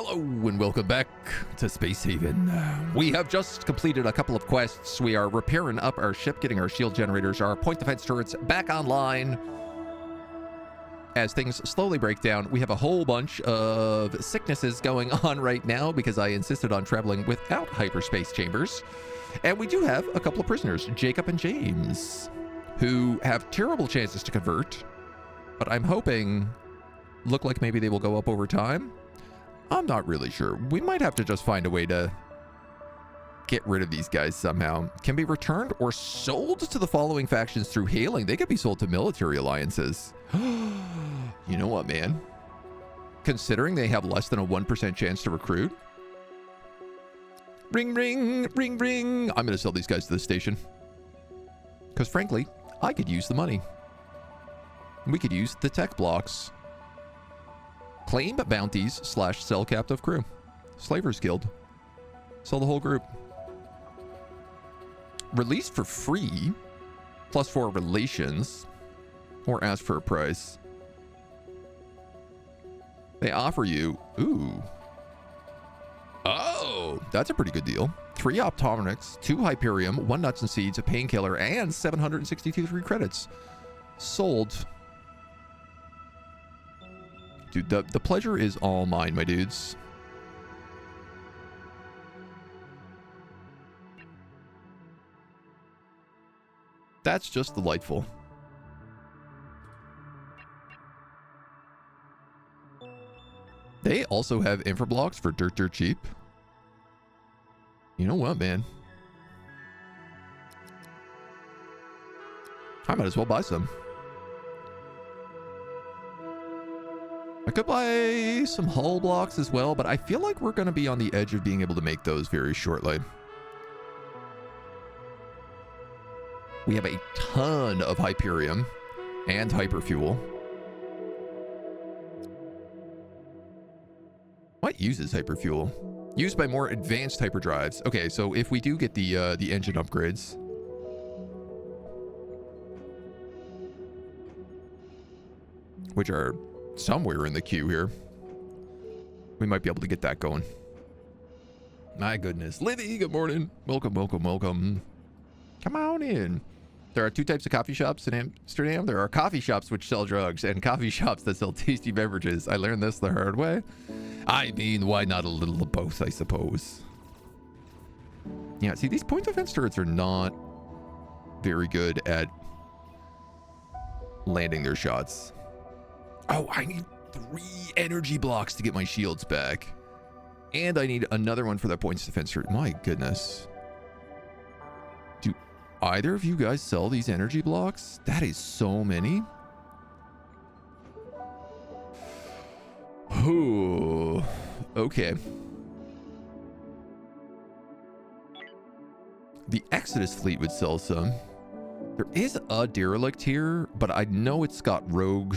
Hello and welcome back to Space Haven. We have just completed a couple of quests. We are repairing up our ship, getting our shield generators, our point defense turrets back online. As things slowly break down, we have a whole bunch of sicknesses going on right now because I insisted on traveling without hyperspace chambers. And we do have a couple of prisoners, Jacob and James, who have terrible chances to convert, but I'm hoping look like maybe they will go up over time. I'm not really sure. We might have to just find a way to get rid of these guys somehow. Can be returned or sold to the following factions through hailing. They could be sold to military alliances. You know what, man? Considering they have less than a 1% chance to recruit. Ring, ring, ring, ring. I'm going to sell these guys to the station. Because frankly, I could use the money. We could use the tech blocks. Claim bounties / sell captive crew. Slavers Guild. Sell the whole group. Release for free. +4 relations. Or ask for a price. They offer you... Ooh. Oh, that's a pretty good deal. 3 optometrics, 2 Hyperium, 1 nuts and seeds, a painkiller, and 762 free credits. Sold. Dude, the pleasure is all mine, my dudes. That's just delightful. They also have infra blocks for dirt cheap. You know what, man? I might as well buy some. I could buy some hull blocks as well, but I feel like we're going to be on the edge of being able to make those very shortly. We have a ton of Hyperium and Hyperfuel. What uses Hyperfuel? Used by more advanced hyperdrives. Okay, so if we do get the engine upgrades, which are somewhere in the queue here, we might be able to get that going. My goodness. Livy, good morning. Welcome, welcome, welcome. Come on in. There are 2 types of coffee shops in Amsterdam. There are coffee shops which sell drugs and coffee shops that sell tasty beverages. I learned this the hard way. I mean, why not a little of both, I suppose. Yeah, see, these point defense turrets are not very good at landing their shots. Oh, I need 3 energy blocks to get my shields back. And I need another one for that points defense turret. My goodness. Do either of you guys sell these energy blocks? That is so many. Ooh, okay. The Exodus fleet would sell some. There is a Derelict here, but I know it's got rogue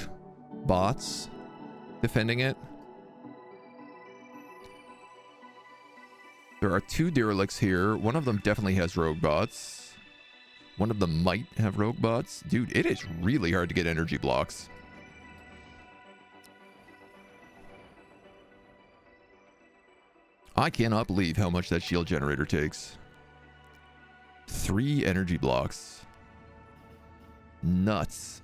bots defending it. There are 2 Derelicts here. One of them definitely has rogue bots. One of them might have rogue bots. Dude, it is really hard to get energy blocks. I cannot believe how much that shield generator takes. 3 energy blocks. Nuts.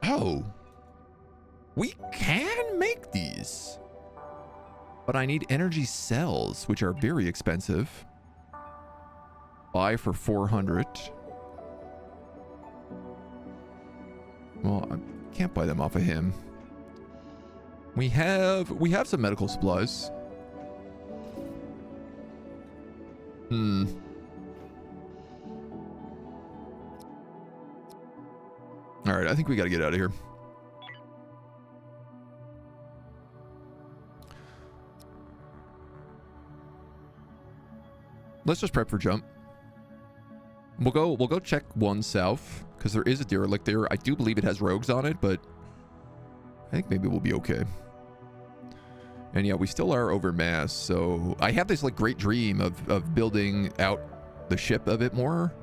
Oh. We can make these. But I need energy cells, which are very expensive. Buy for 400. Well, I can't buy them off of him. We have some medical supplies. All right, I think we got to get out of here. Let's just prep for jump. We'll go check 1 south because there is a Derelict there. I do believe it has rogues on it, but I think maybe we'll be okay. And yeah, we still are overmassed. So I have this like great dream of building out the ship a bit more.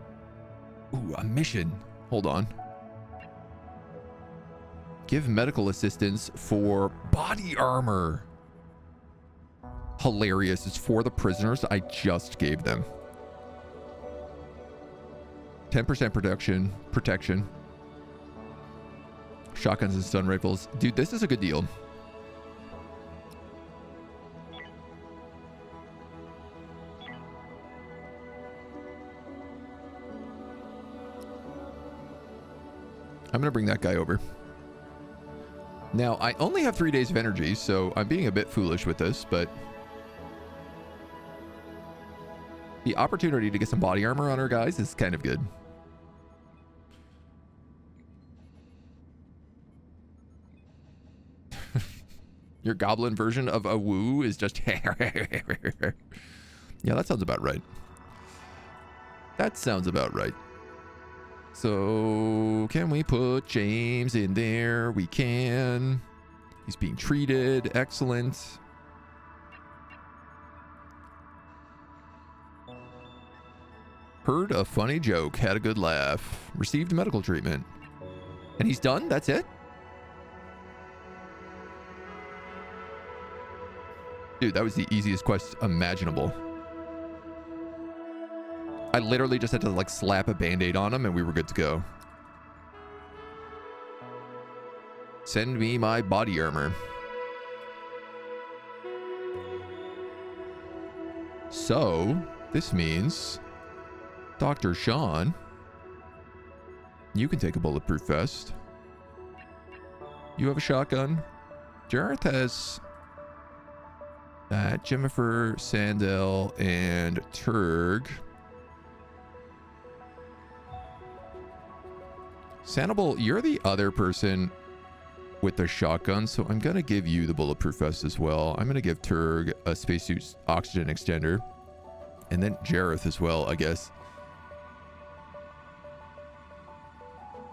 Ooh, a mission. Hold on. Give medical assistance for body armor. Hilarious. It's for the prisoners I just gave them. 10% protection. Shotguns and stun rifles. Dude, this is a good deal. I'm going to bring that guy over. Now, I only have 3 days of energy, so I'm being a bit foolish with this, but the opportunity to get some body armor on our guys is kind of good. Your goblin version of a woo is just... Yeah, that sounds about right. That sounds about right. So, can we put James in there? We can. He's being treated. Excellent. Heard a funny joke. Had a good laugh. Received medical treatment. And he's done? That's it? Dude, that was the easiest quest imaginable. I literally just had to like slap a band-aid on him and we were good to go. Send me my body armor. So, this means Dr. Sean, you can take a bulletproof vest. You have a shotgun. Jareth has that. Jennifer, Sandel, and Turg. Sanibel, you're the other person with the shotgun, so I'm going to give you the bulletproof vest as well. I'm going to give Turg a spacesuit oxygen extender. And then Jareth as well, I guess.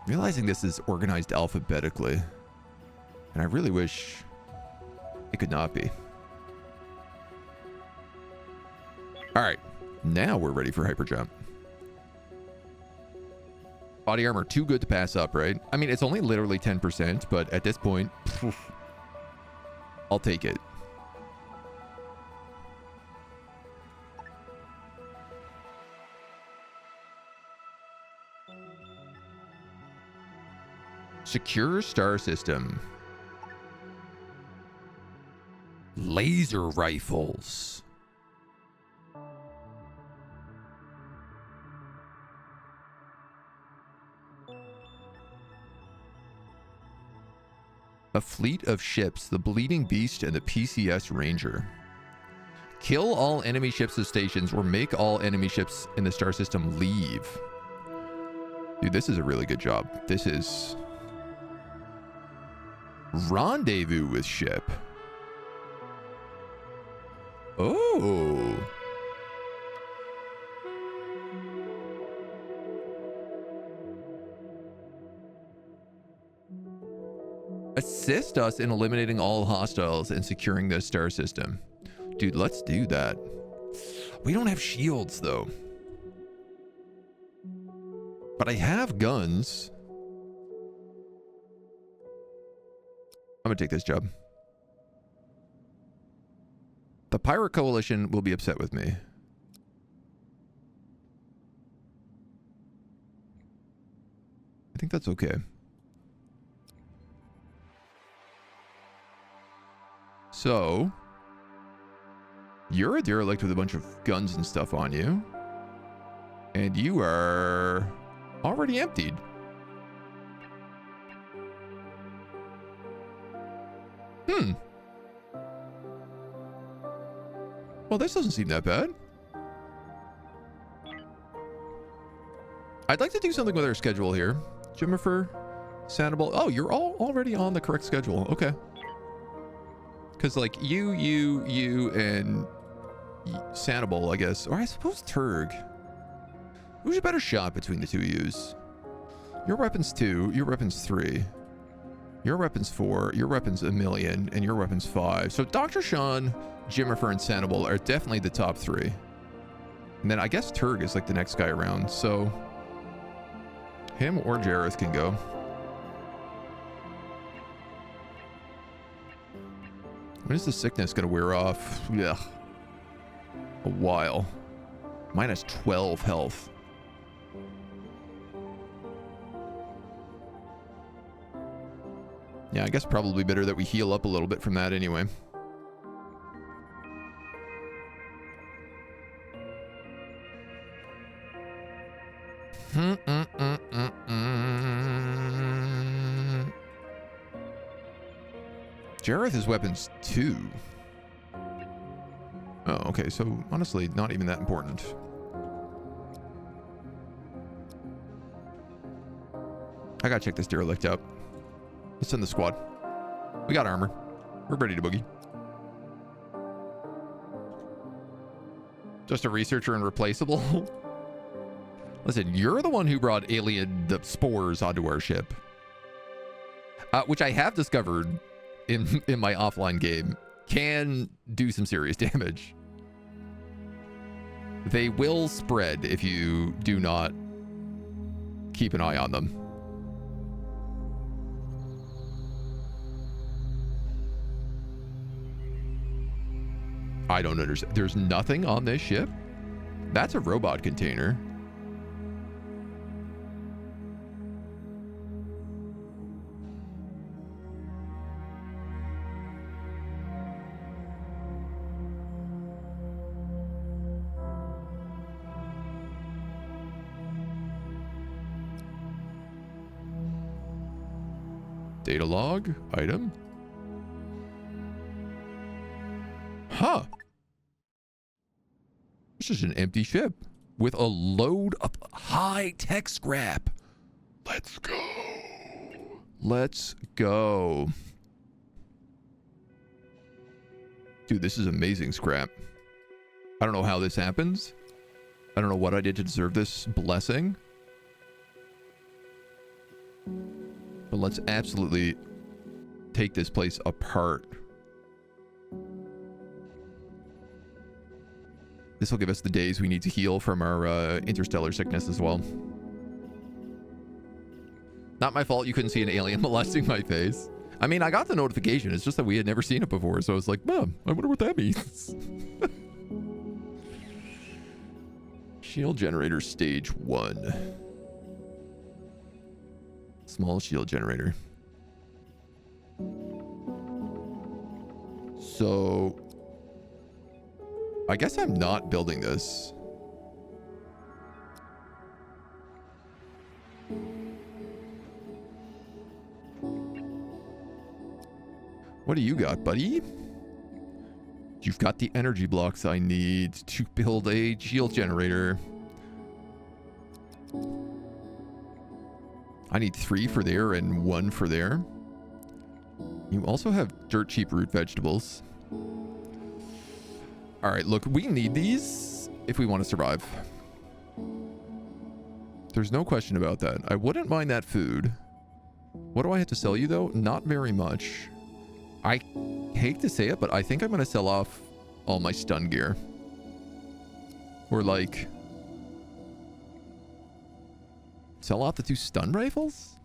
Realizing this is organized alphabetically. And I really wish it could not be. Alright, now we're ready for hyperjump. Body armor, too good to pass up, right? I mean, it's only literally 10%, but at this point, I'll take it. Secure star system. Laser rifles. A fleet of ships, the Bleeding Beast and the PCS Ranger. Kill all enemy ships and stations or make all enemy ships in the star system leave. Dude, this is a really good job. This is... Rendezvous with ship. Oh. Assist us in eliminating all hostiles and securing the star system. Dude, let's do that. We don't have shields, though. But I have guns. I'm gonna take this job. The Pirate Coalition will be upset with me. I think that's okay. So, you're a derelict with a bunch of guns and stuff on you. And you are already emptied. Well, this doesn't seem that bad. I'd like to do something with our schedule here. Jennifer, Sanibel. Oh, you're all already on the correct schedule. Okay. Because, like, you, and Sanibel, I guess. Or I suppose Turg. Who's a better shot between the two of yous? Your weapon's 2, your weapon's 3. Your weapon's 4, your weapon's 1,000,000, and your weapon's 5. So Dr. Sean, Jennifer, and Sanibel are definitely the top 3. And then I guess Turg is like the next guy around. So him or Jareth can go. When is the sickness going to wear off? Yeah. A while. Minus 12 health. Yeah, I guess probably better that we heal up a little bit from that anyway. Jareth is weapons 2. Oh, okay, so honestly, not even that important. I gotta check this Derelict out. Let's send the squad. We got armor. We're ready to boogie. Just a researcher and replaceable? Listen, you're the one who brought the spores onto our ship. Which I have discovered in my offline game can do some serious damage. They will spread if you do not keep an eye on them. I don't understand. There's nothing on this ship? That's a robot container. Data log item. Huh. This is an empty ship with a load of high-tech scrap. Let's go. Let's go. Dude, this is amazing scrap. I don't know how this happens. I don't know what I did to deserve this blessing. But let's absolutely take this place apart. This will give us the days we need to heal from our interstellar sickness as well. Not my fault you couldn't see an alien molesting my face. I mean, I got the notification. It's just that we had never seen it before. So I was like, Mom, I wonder what that means. Shield generator stage 1. Small shield generator. So I guess I'm not building this. What do you got, buddy? You've got the energy blocks I need to build a shield generator. I need 3 for there and 1 for there. You also have dirt cheap root vegetables. All right, look, we need these if we want to survive. There's no question about that. I wouldn't mind that food. What do I have to sell you, though? Not very much. I hate to say it, but I think I'm going to sell off all my stun gear. Or, like, sell off the 2 stun rifles?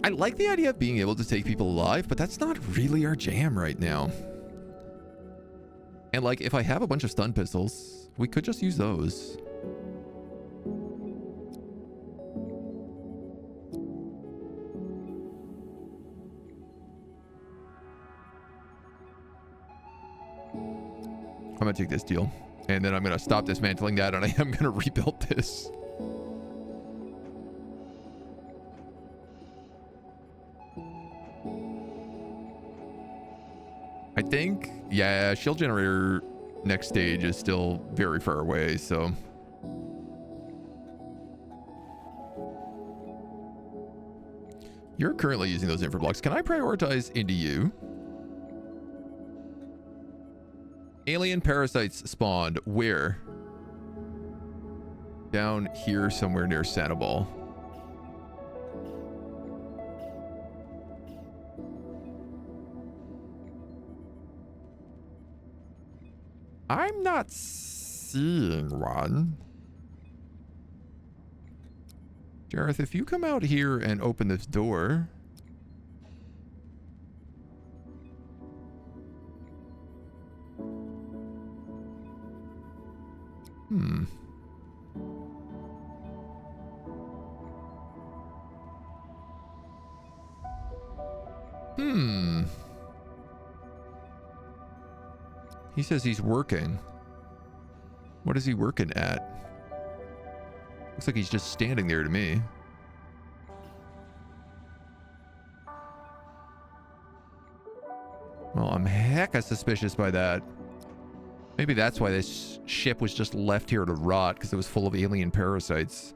I like the idea of being able to take people alive, but that's not really our jam right now. And like, if I have a bunch of stun pistols, we could just use those. I'm gonna take this deal, and then I'm gonna stop dismantling that, and I am gonna rebuild this. I think, yeah, shield generator next stage is still very far away, so. You're currently using those infra blocks. Can I prioritize into you? Alien parasites spawned where? Down here somewhere near Sandoval. I'm not seeing one. Jareth, if you come out here and open this door, He says he's working. What is he working at? Looks like he's just standing there to me. Well, I'm hecka suspicious by that. Maybe that's why this ship was just left here to rot, because it was full of alien parasites.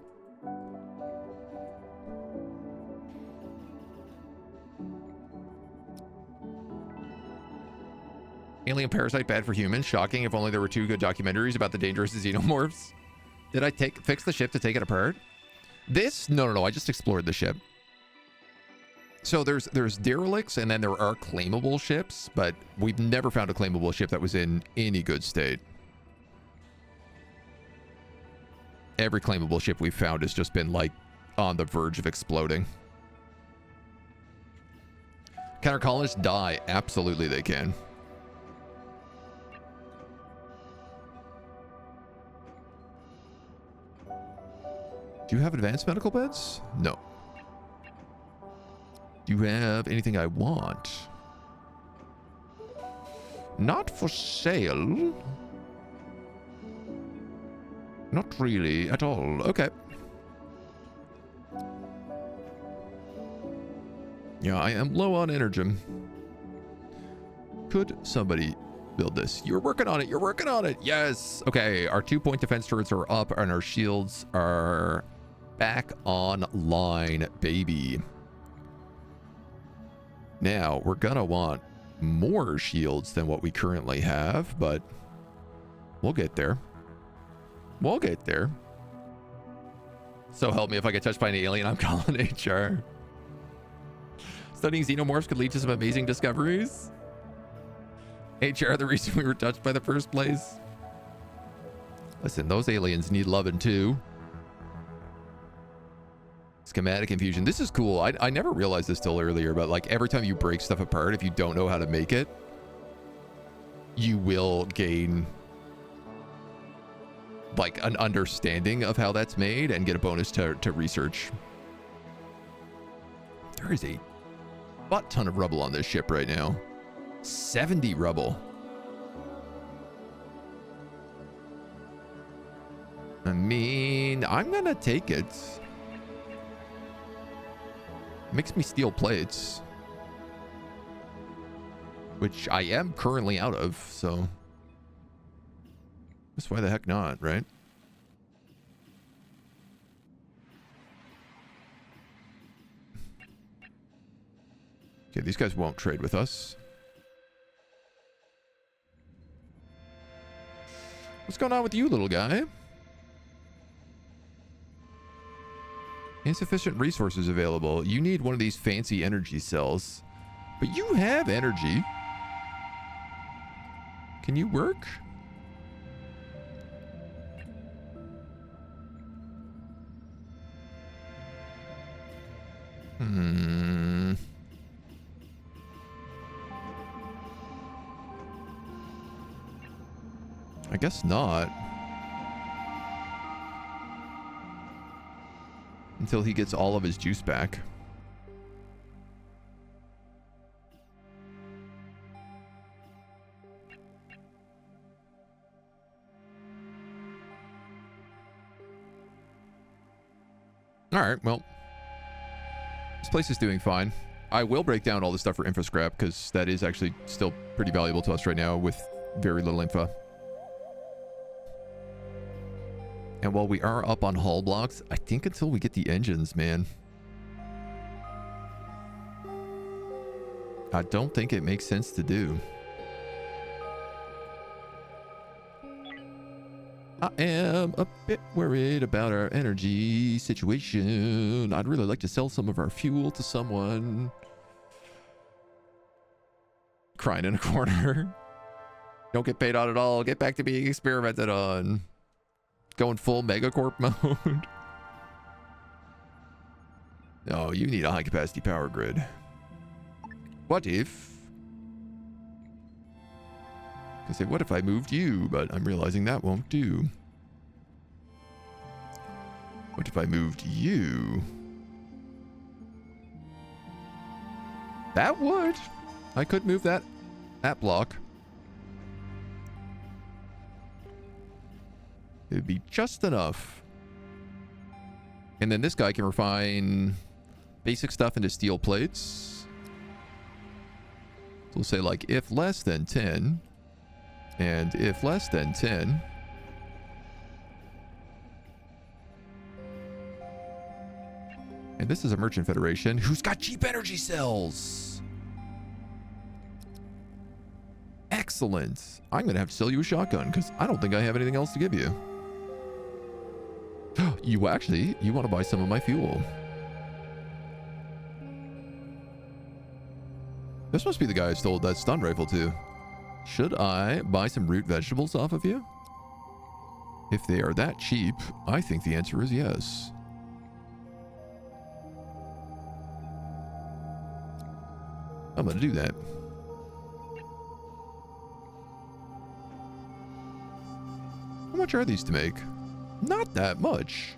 Alien parasite bad for humans. Shocking. If only there were 2 good documentaries about the dangerous xenomorphs. Did I fix the ship to take it apart? This? No. I just explored the ship. So there's derelicts, and then there are claimable ships, but we've never found a claimable ship that was in any good state. Every claimable ship we've found has just been, like, on the verge of exploding. Can our colonists die? Absolutely they can. Do you have advanced medical beds? No. Do you have anything I want? Not for sale. Not really at all. Okay. Yeah, I am low on energy. Could somebody build this? You're working on it. You're working on it. Yes. Okay. Our 2-point defense turrets are up and our shields are back online, baby. Now, we're gonna want more shields than what we currently have, but we'll get there. We'll get there. So help me, if I get touched by an alien, I'm calling HR. Studying xenomorphs could lead to some amazing discoveries. HR, the reason we were touched by the first place. Listen, those aliens need loving too. Schematic infusion. This is cool. I never realized this till earlier, but like every time you break stuff apart, if you don't know how to make it, you will gain like an understanding of how that's made and get a bonus to research. There is a butt ton of rubble on this ship right now. 70 rubble. I mean, I'm gonna take it. Makes me steal plates, which I am currently out of, so that's why the heck not, right? Okay, these guys won't trade with us. What's going on with you, little guy? Insufficient resources available. You need one of these fancy energy cells. But you have energy. Can you work? I guess not. Until he gets all of his juice back. Alright, well. This place is doing fine. I will break down all the stuff for info scrap, because that is actually still pretty valuable to us right now with very little info. And while we are up on hull blocks, I think until we get the engines, man, I don't think it makes sense to do. I am a bit worried about our energy situation. I'd really like to sell some of our fuel to someone. Crying in a corner. Don't get paid on at all. Get back to being experimented on. Going full megacorp mode. No, you need a high capacity power grid. What if? I say, what if I moved you? But I'm realizing that won't do. What if I moved you? That would. I could move that block. It'd be just enough. And then this guy can refine basic stuff into steel plates. So we'll say like if less than 10 and if less than 10. And this is a merchant federation who's got cheap energy cells. Excellent. I'm going to have to sell you a shotgun because I don't think I have anything else to give you. You want to buy some of my fuel. This must be the guy I stole that stun rifle to. Should I buy some root vegetables off of you? If they are that cheap, I think the answer is yes. I'm going to do that. How much are these to make? Not that much.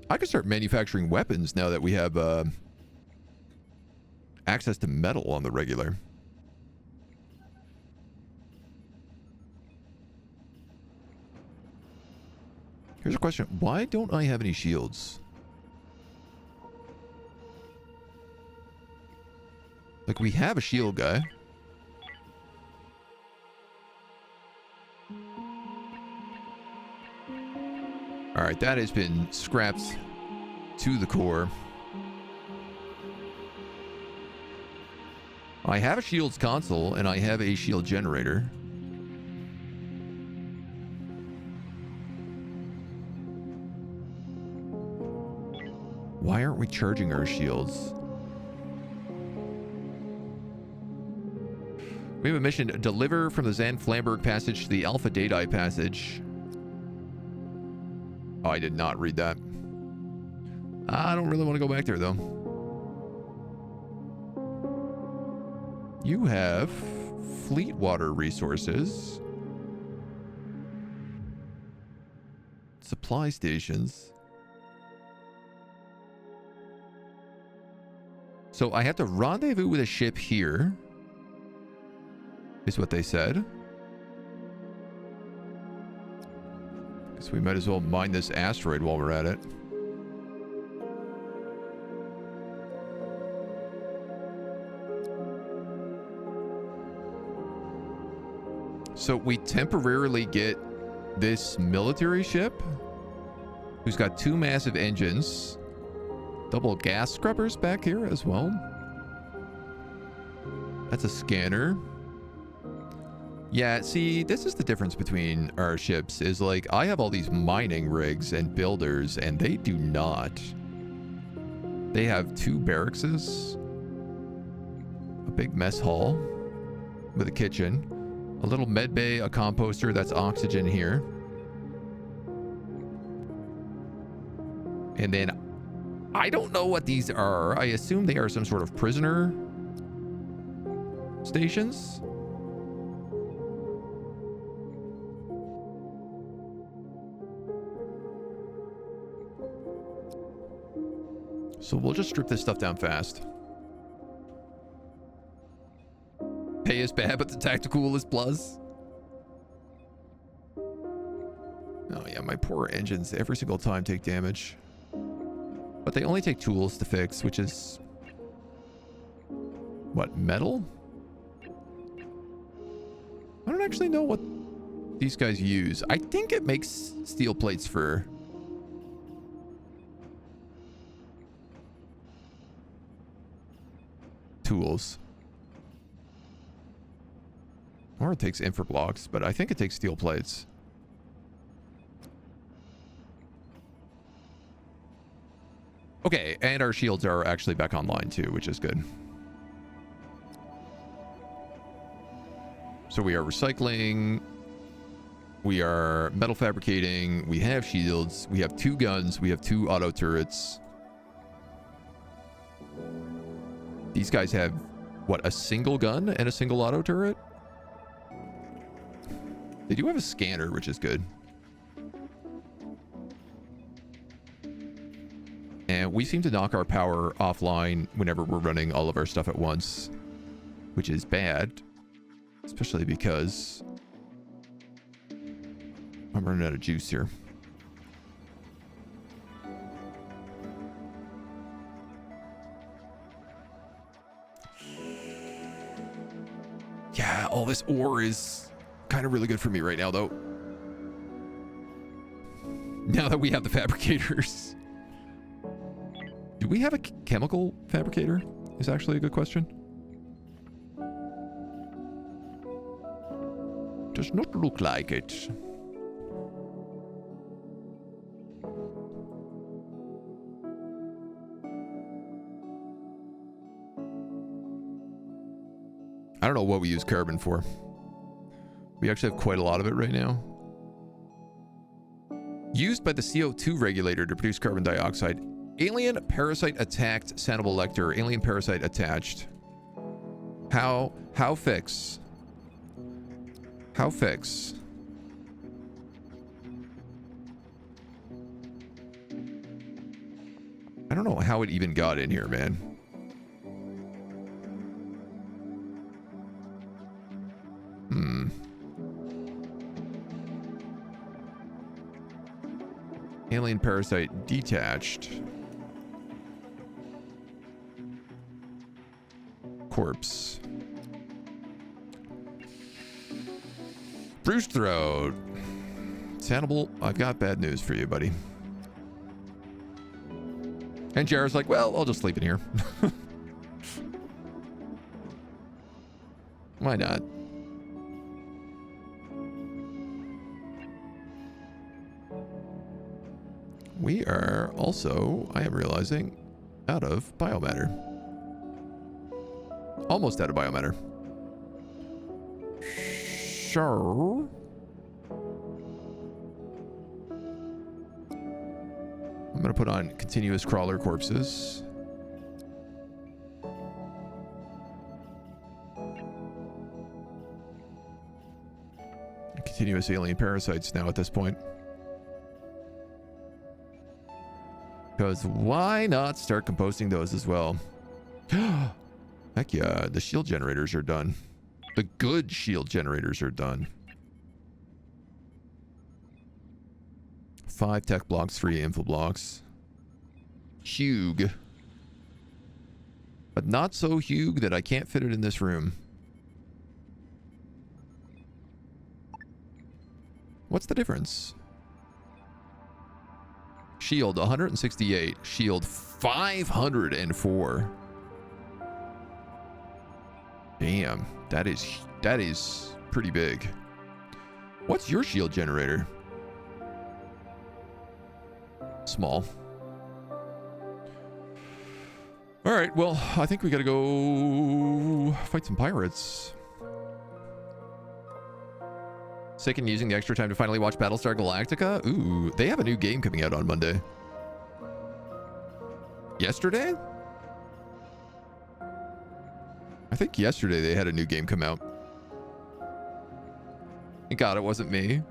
I could start manufacturing weapons now that we have access to metal on the regular. Here's a question. Why don't I have any shields? Like, we have a shield guy. Alright, that has been scrapped to the core. I have a shields console, and I have a shield generator. Why aren't we charging our shields? We have a mission: deliver from the Zan Flamberg passage to the Alpha Dadi passage. Oh, I did not read that. I don't really want to go back there, though. You have fleet water resources. Supply stations. So I have to rendezvous with a ship here, is what they said. Guess we might as well mine this asteroid while we're at it. So we temporarily get this military ship who's got 2 massive engines, double gas scrubbers back here as well. That's a scanner. Yeah, see, this is the difference between our ships, is like, I have all these mining rigs and builders, and they do not. They have 2 barracks, a big mess hall with a kitchen, a little med bay, a composter, that's oxygen here. And then, I don't know what these are. I assume they are some sort of prisoner stations. So we'll just strip this stuff down fast. Pay is bad, but the tactical is plus. Oh yeah, my poor engines every single time take damage. But they only take tools to fix, which is... what, metal? I don't actually know what these guys use. I think it makes steel plates for... tools. Or it takes infra blocks, but I think it takes steel plates. Okay, and our shields are actually back online too, which is good. So we are recycling. We are metal fabricating. We have shields. We have 2 guns. We have 2 auto turrets. These guys have, what, a single gun and a single auto turret? They do have a scanner, which is good. And we seem to knock our power offline whenever we're running all of our stuff at once, which is bad, especially because I'm running out of juice here. Yeah, all this ore is kind of really good for me right now, though. Now that we have the fabricators. Do we have a chemical fabricator? Is actually a good question. Does not look like it. I don't know what we use carbon for. We actually have quite a lot of it right now. Used by the CO2 regulator to produce carbon dioxide. Alien parasite attacked Sanibel Lecter. Alien parasite attached. How fix? How fix? I don't know how it even got in here, man. Alien parasite detached. Corpse. Bruised throat. Sanibel, I've got bad news for you, buddy. And Jared's like, well, I'll just sleep in here. Why not? We are also, I am realizing, out of biomatter. Almost out of biomatter. Sure. I'm going to put on continuous crawler corpses. Continuous alien parasites now at this point. Because why not start composting those as well? Heck yeah, the shield generators are done. The good shield generators are done. 5 tech blocks, 3 info blocks. Huge. But not so huge that I can't fit it in this room. What's the difference? Shield 168, shield 504. Damn, that is pretty big. What's your shield generator? Small. All right, well, I think we gotta go fight some pirates. Sick and using the extra time to finally watch Battlestar Galactica? Ooh, they have a new game coming out on Monday. Yesterday? I think yesterday they had a new game come out. Thank God it wasn't me.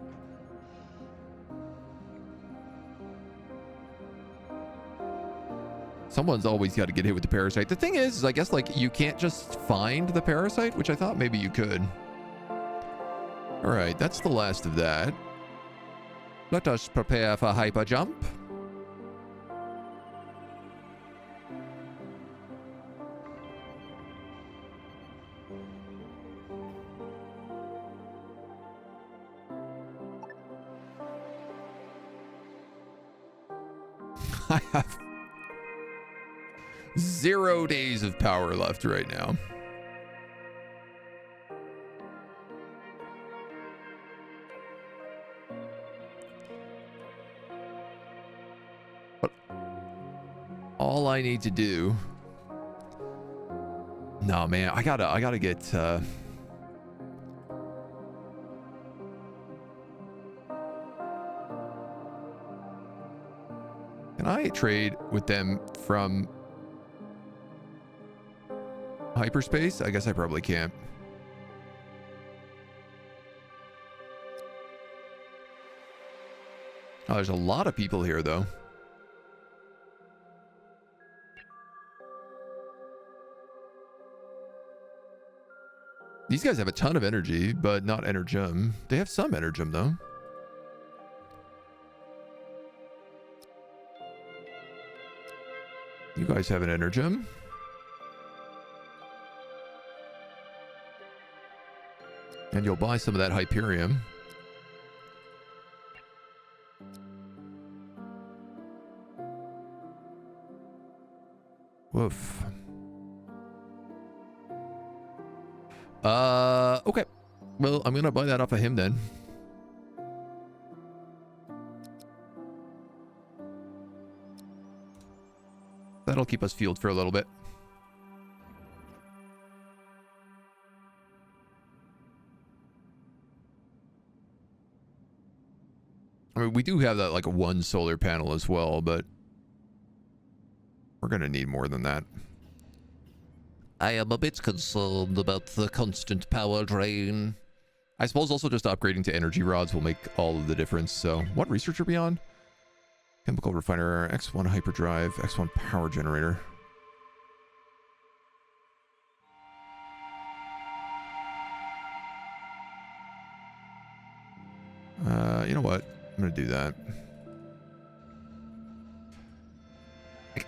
Someone's always got to get hit with the parasite. The thing is I guess, like, you can't just find the parasite, which I thought maybe you could. All right, that's the last of that. Let us prepare for hyper jump. I have 0 days of power left right now. But all I need to do... No, man, I gotta get... Can I trade with them from hyperspace? I guess I probably can't. Oh, there's a lot of people here, though. These guys have a ton of energy, but not energem. They have some energem, though. You guys have an energem. And you'll buy some of that Hyperium. Woof. Okay. Well, I'm gonna buy that off of him then. That'll keep us fueled for a little bit. I mean, we do have that like one solar panel as well, but we're gonna need more than that. I am a bit concerned about the constant power drain. I suppose also just upgrading to energy rods will make all of the difference. So what research are we on? Chemical refiner, X1 hyperdrive, X1 power generator. You know what? I'm gonna do that.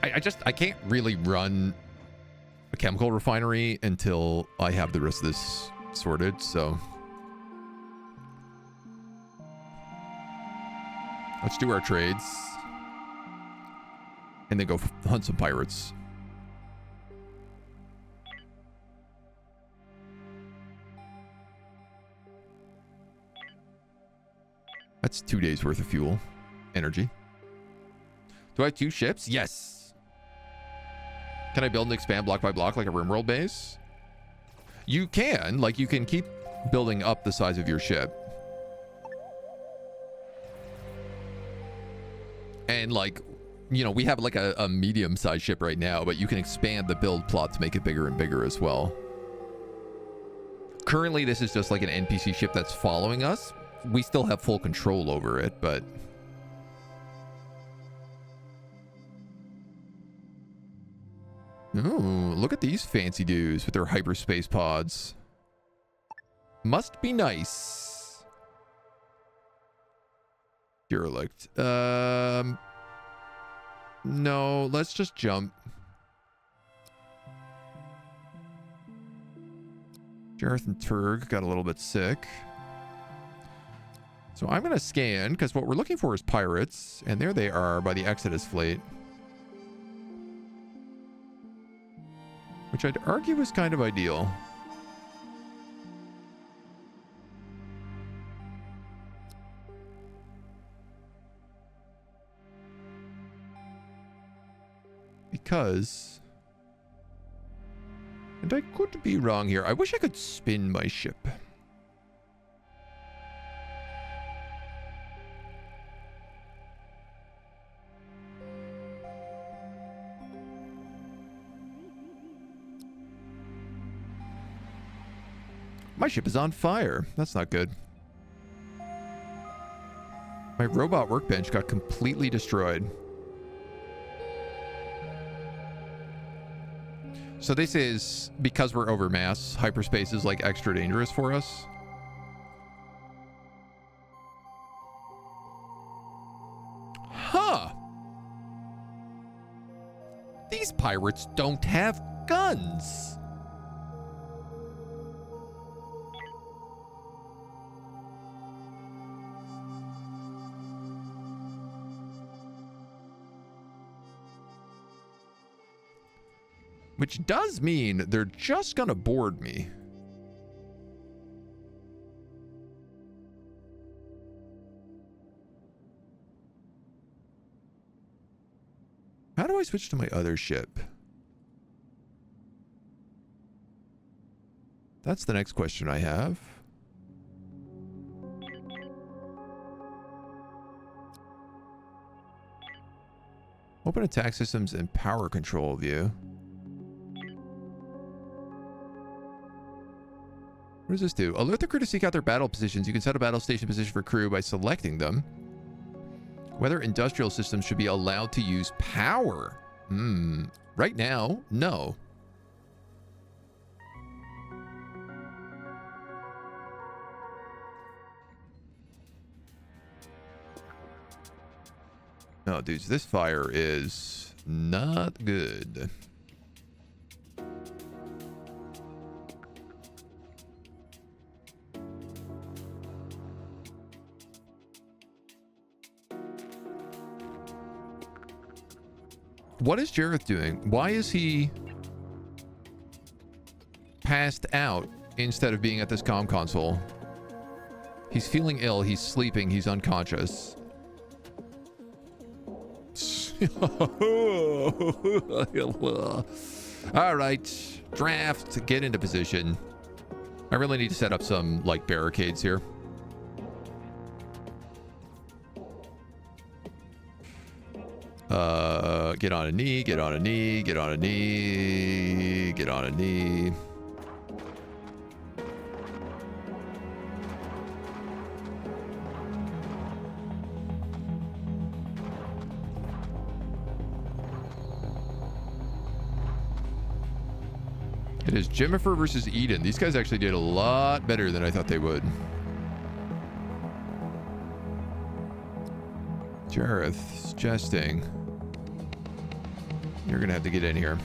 I can't really run a chemical refinery until I have the rest of this sorted, so let's do our trades and then go hunt some pirates. That's 2 days worth of fuel energy. Do I have 2 ships? Yes. Can I build and expand block by block like a RimWorld base? You can. Like, you can keep building up the size of your ship. And, like, you know, we have, like, a medium-sized ship right now, but you can expand the build plot to make it bigger and bigger as well. Currently, this is just, like, an NPC ship that's following us. We still have full control over it, but... Ooh, look at these fancy dudes with their hyperspace pods. Must be nice. Derelict. No, let's just jump. Jareth and Turg got a little bit sick. So I'm going to scan, because what we're looking for is pirates. And there they are by the Exodus fleet. Which I'd argue is kind of ideal. Because... And I could be wrong here. I wish I could spin my ship. My ship is on fire. That's not good. My robot workbench got completely destroyed. So this is, because we're over mass, hyperspace is like extra dangerous for us. Huh. These pirates don't have guns. Which does mean they're just gonna board me. How do I switch to my other ship? That's the next question I have. Open attack systems and power control view. What does this do? Alert the crew to seek out their battle positions. You can set a battle station position for crew by selecting them. Whether industrial systems should be allowed to use power. Right now, no. Oh, dudes, this fire is not good. What is Jareth doing? Why is he passed out instead of being at this comm console? He's feeling ill. He's sleeping. He's unconscious. All right. Draft. Get into position. I really need to set up some, like, barricades here. Get on a knee, get on a knee, get on a knee, get on a knee. It is Jennifer versus Eden. These guys actually did a lot better than I thought they would. Jareth, jesting. You're gonna have to get in here.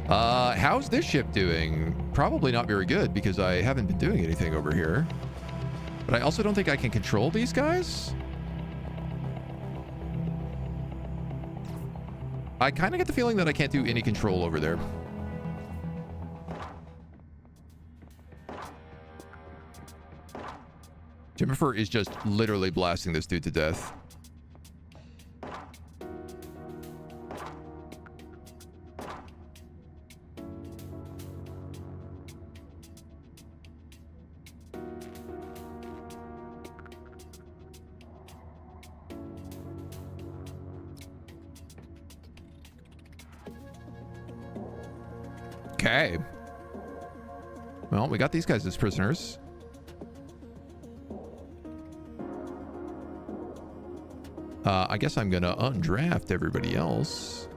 How's this ship doing? Probably not very good because I haven't been doing anything over here. But I also don't think I can control these guys. I kind of get the feeling that I can't do any control over there. Jennifer is just literally blasting this dude to death. Okay. Well, we got these guys as prisoners. I guess I'm gonna undraft everybody else.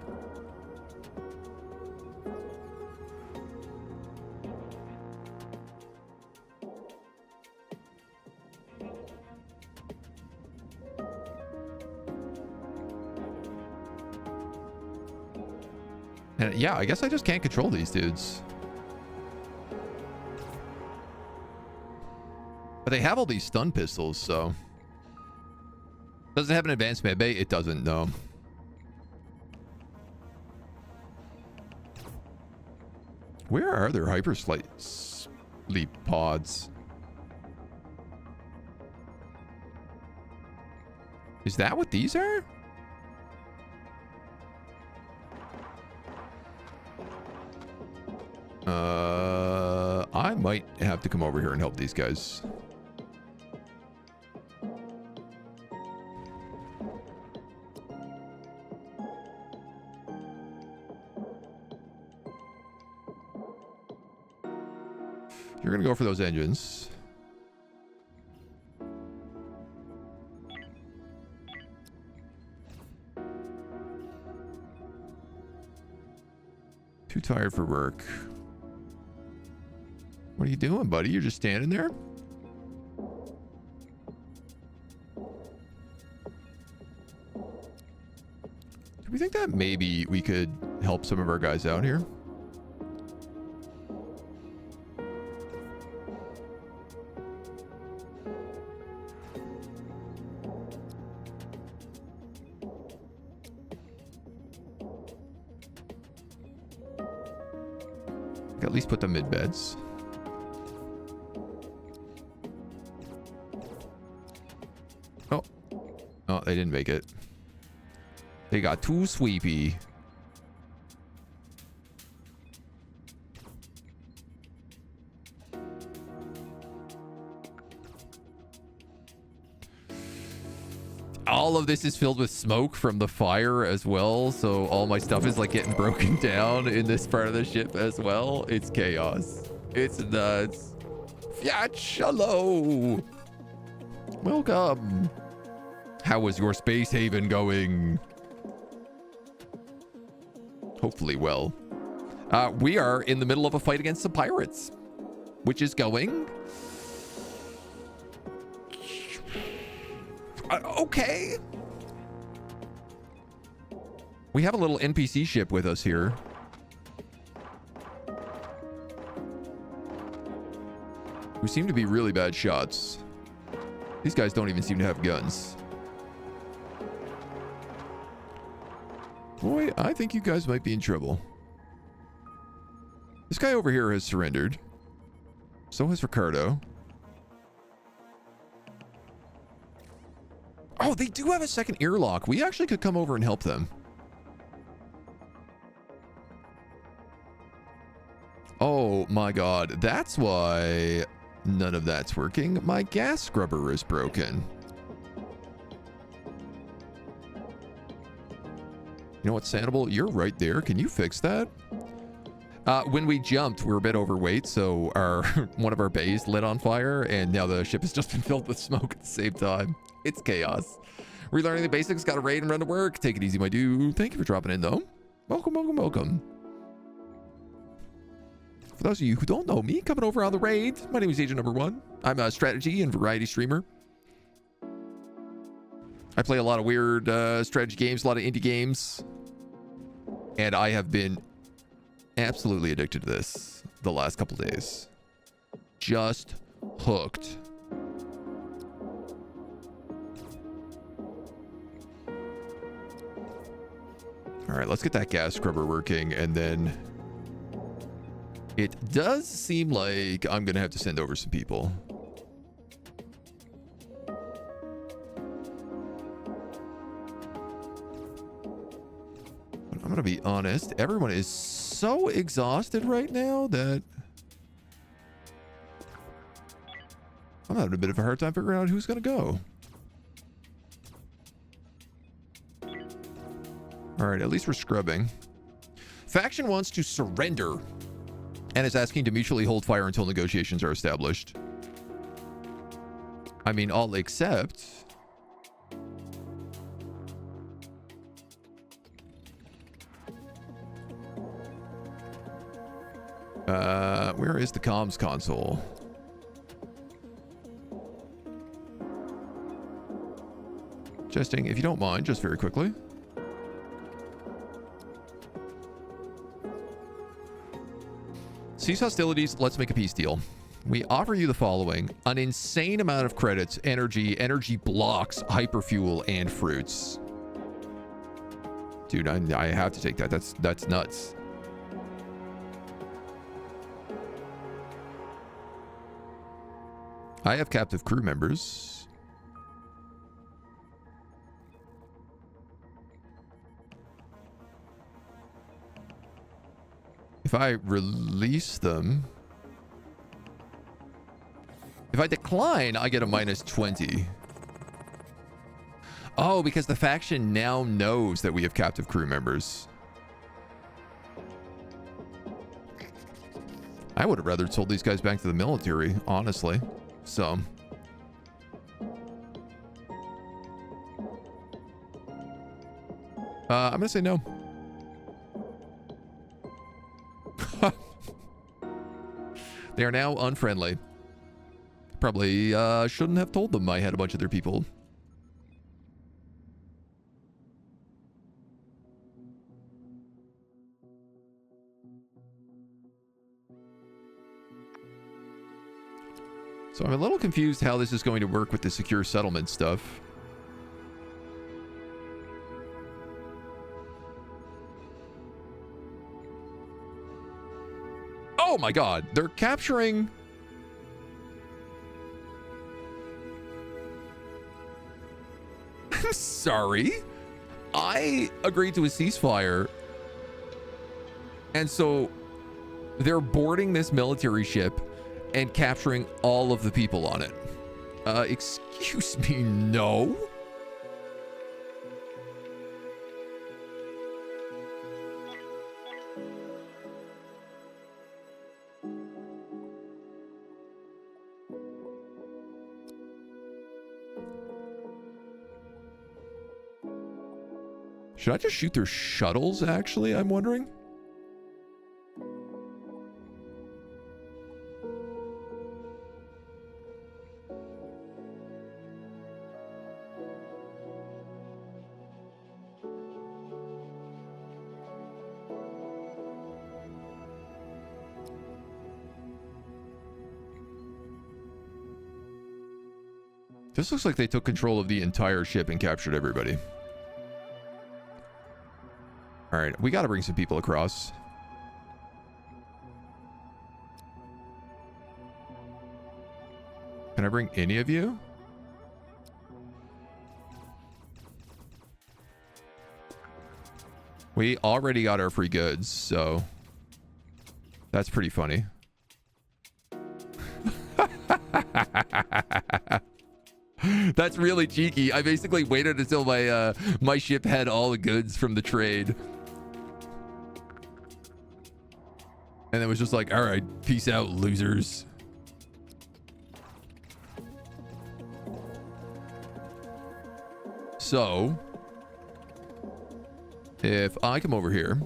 And yeah, I guess I just can't control these dudes. But they have all these stun pistols, so... Does it have an advanced medbay? It doesn't, no. Where are their hypersleep pods? Is that what these are? I might have to come over here and help these guys. You're gonna go for those engines. Too tired for work. What are you doing, buddy? You're just standing there? Do we think that maybe we could help some of our guys out here? At least put them mid beds. Oh, they didn't make it. They got too sweepy. All of this is filled with smoke from the fire as well, so all my stuff is like getting broken down in this part of the ship as well. It's chaos. It's nuts. Fiat hello. Welcome. How was your space haven going? Hopefully well. We are in the middle of a fight against some pirates, which is going... okay. We have a little NPC ship with us here. Who seem to be really bad shots. These guys don't even seem to have guns. Boy, I think you guys might be in trouble. This guy over here has surrendered. So has Ricardo. Oh, they do have a second airlock. We actually could come over and help them. Oh my god, that's why none of that's working. My gas scrubber is broken. You know what, Sandoval? You're right there. Can you fix that? When we jumped, we were a bit overweight, so one of our bays lit on fire, and now the ship has just been filled with smoke at the same time. It's chaos. Relearning the basics, got to raid and run to work. Take it easy, my dude. Thank you for dropping in, though. Welcome, welcome, welcome. For those of you who don't know me, coming over on the raid, my name is AgentNumberOne. I'm a strategy and variety streamer. I play a lot of weird strategy games, a lot of indie games. And I have been absolutely addicted to this the last couple days. Just hooked. All right, let's get that gas scrubber working, and then it does seem like I'm gonna have to send over some people. I'm gonna be honest, everyone is so exhausted right now that I'm having a bit of a hard time figuring out who's gonna go. All right, at least we're scrubbing. Faction wants to surrender and is asking to mutually hold fire until negotiations are established. I mean, I'll accept. Where is the comms console? Jesting, if you don't mind, just very quickly. Cease hostilities, let's make a peace deal. We offer you the following: an insane amount of credits, energy blocks, hyperfuel, and fruits. Dude, I have to take that. That's nuts. I have captive crew members. If I release them, if I decline, I get a -20. Oh, because the faction now knows that we have captive crew members. I would have rather sold these guys back to the military, honestly. So I'm gonna say no. They are now unfriendly. Probably shouldn't have told them I had a bunch of their people. So I'm a little confused how this is going to work with the secure settlement stuff. Oh my god, they're capturing... I'm sorry. I agreed to a ceasefire. And so they're boarding this military ship and capturing all of the people on it. Excuse me, no. Should I just shoot their shuttles, actually? I'm wondering. This looks like they took control of the entire ship and captured everybody. All right, we got to bring some people across. Can I bring any of you? We already got our free goods, so that's pretty funny. That's really cheeky. I basically waited until my my ship had all the goods from the trade. And it was just like, all right, peace out, losers. So, if I come over here.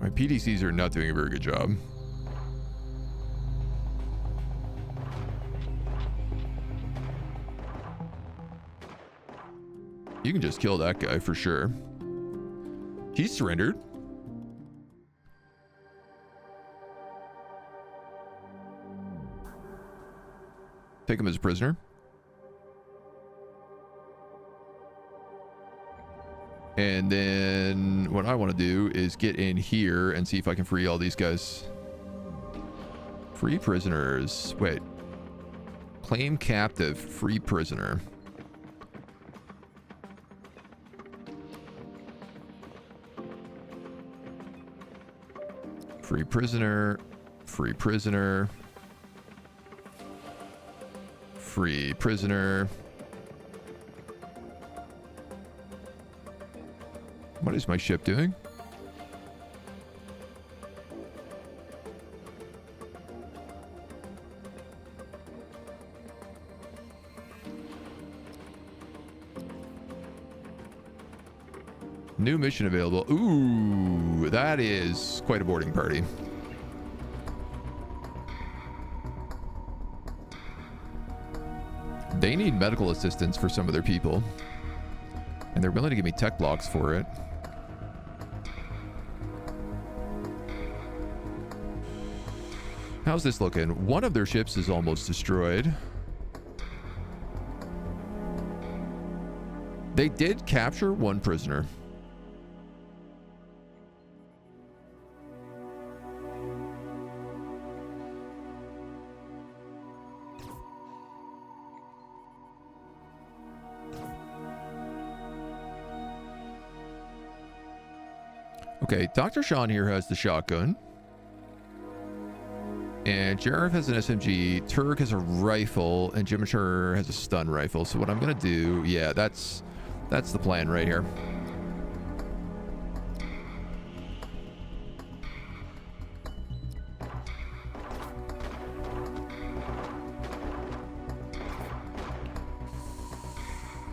My PDCs are not doing a very good job. You can just kill that guy for sure. He's surrendered. Take him as a prisoner. And then what I want to do is get in here and see if I can free all these guys. Free prisoners. Wait. Claim captive. Free prisoner. Free prisoner. Free prisoner. Free prisoner. What is my ship doing? New mission available. Ooh, that is quite a boarding party. They need medical assistance for some of their people. And they're willing to give me tech blocks for it. How's this looking? One of their ships is almost destroyed. They did capture one prisoner. Okay, Dr. Sean here has the shotgun. And Jareth has an SMG, Turk has a rifle, and Jimitar has a stun rifle. So what I'm gonna do, yeah, that's the plan right here.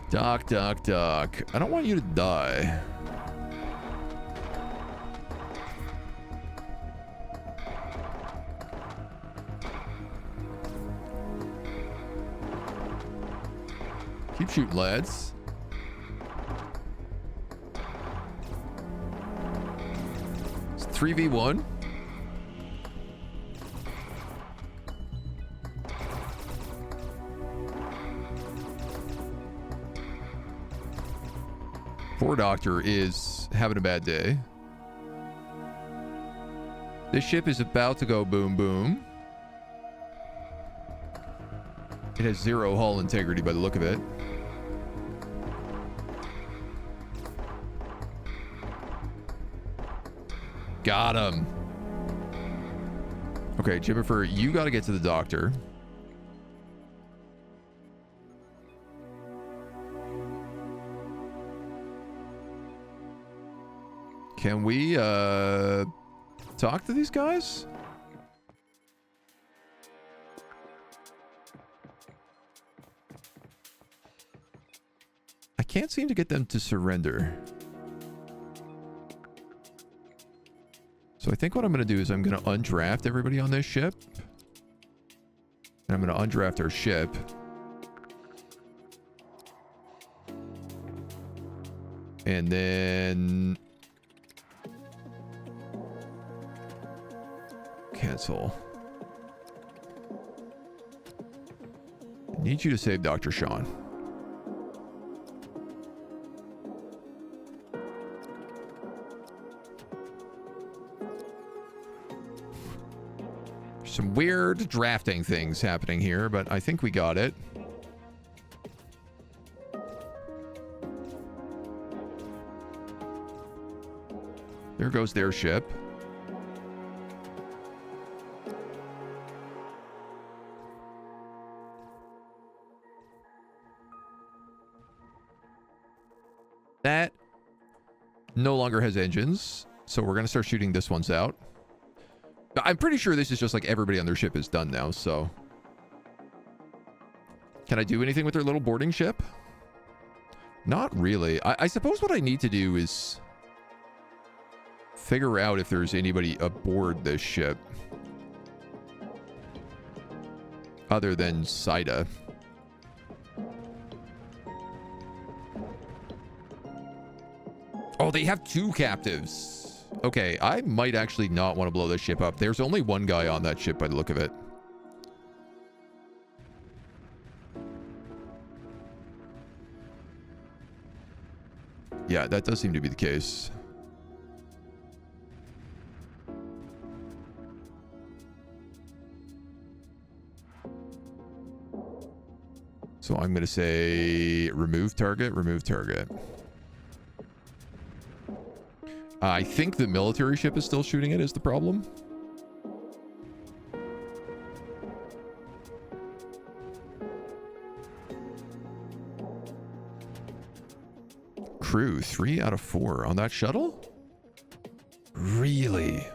Doc. I don't want you to die. Keep shooting, lads. It's 3v1. Poor doctor is having a bad day. This ship is about to go boom boom. It has zero hull integrity by the look of it. Got him. Okay, Jimifer, you got to get to the doctor. Can we talk to these guys? I can't seem to get them to surrender. So I think what I'm going to do is I'm going to undraft everybody on this ship. And I'm going to undraft our ship. And then cancel. I need you to save Dr. Sean. Some weird drafting things happening here, but I think we got it. There goes their ship. That no longer has engines, so we're going to start shooting this one's out. I'm pretty sure this is just like everybody on their ship is done now, so. Can I do anything with their little boarding ship? Not really. I suppose what I need to do is figure out if there's anybody aboard this ship other than Saida. Oh, they have 2 captives. Okay, I might actually not want to blow this ship up. There's only 1 guy on that ship by the look of it. Yeah, that does seem to be the case. So I'm going to say remove target, remove target. I think the military ship is still shooting it is the problem. Crew, 3 out of 4 on that shuttle? Really?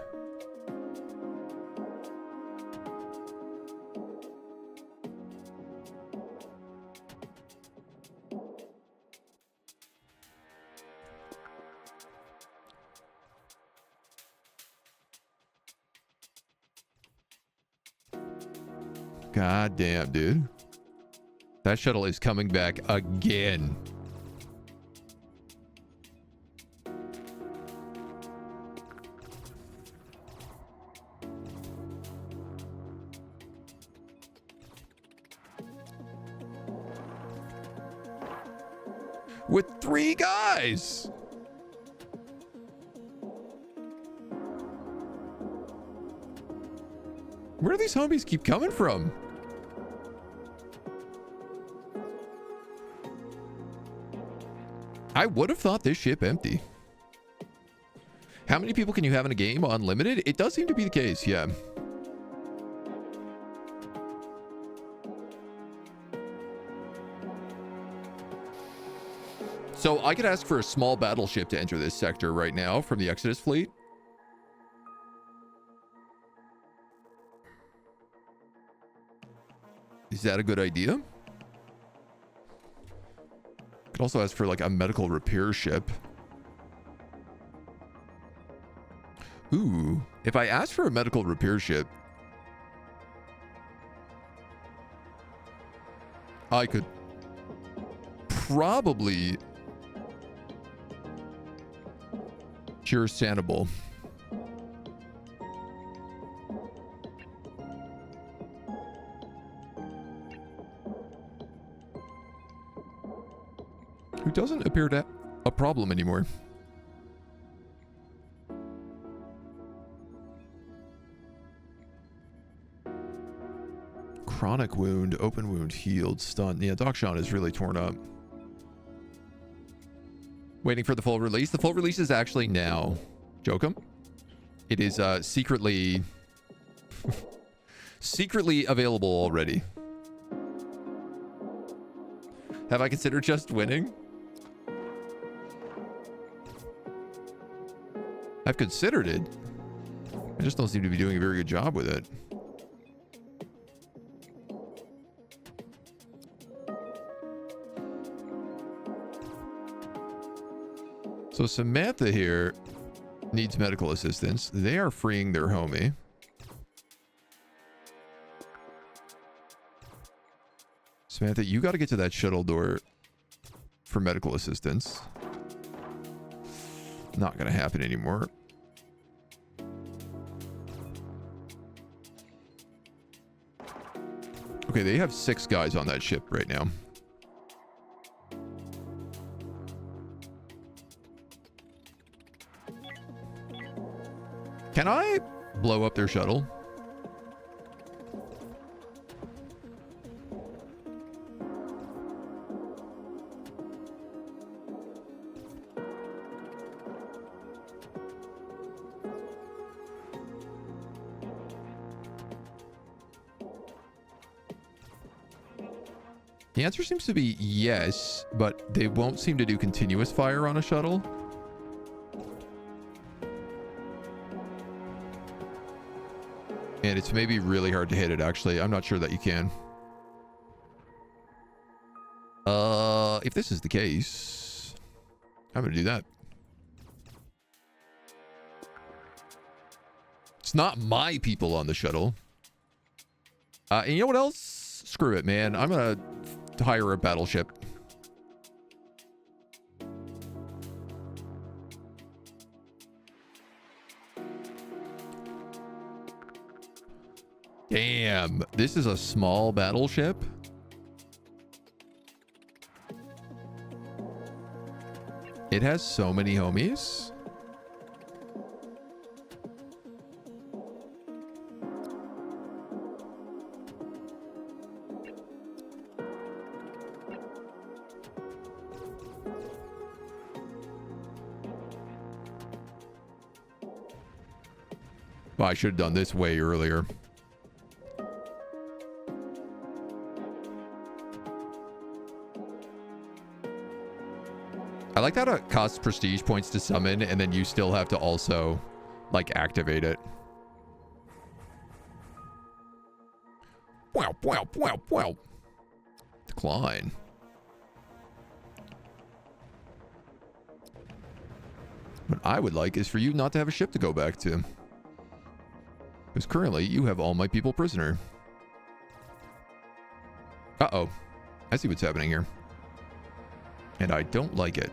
God damn, dude. That shuttle is coming back again. With 3 guys. Where do these homies keep coming from? I would have thought this ship empty. How many people can you have in a game? Unlimited? It does seem to be the case, yeah. So I could ask for a small battleship to enter this sector right now from the Exodus fleet. Is that a good idea? Could also ask for like a medical repair ship. Ooh, if I ask for a medical repair ship, I could probably cure Sanibel. Who doesn't appear to have a problem anymore. Chronic wound, open wound, healed, stunned. Yeah, Doc Sean is really torn up. Waiting for the full release. The full release is actually now. Jokum. It is secretly available already. Have I considered just winning? I've considered it. I just don't seem to be doing a very good job with it. So Samantha here needs medical assistance. They are freeing their homie. Samantha, you got to get to that shuttle door for medical assistance. Not going to happen anymore. Okay, they have 6 guys on that ship right now. Can I blow up their shuttle? The answer seems to be yes, but they won't seem to do continuous fire on a shuttle. And it's maybe really hard to hit it, actually. I'm not sure that you can. If this is the case, I'm going to do that. It's not my people on the shuttle. And you know what else? Screw it, man. I'm going to hire a battleship. Damn, this is a small battleship. It has so many homies. Well, I should have done this way earlier. I like that it costs prestige points to summon, and then you still have to also, like, activate it. Wow, wow, wow, wow. Decline. What I would like is for you not to have a ship to go back to. Because currently, you have all my people prisoner. Uh-oh. I see what's happening here. And I don't like it.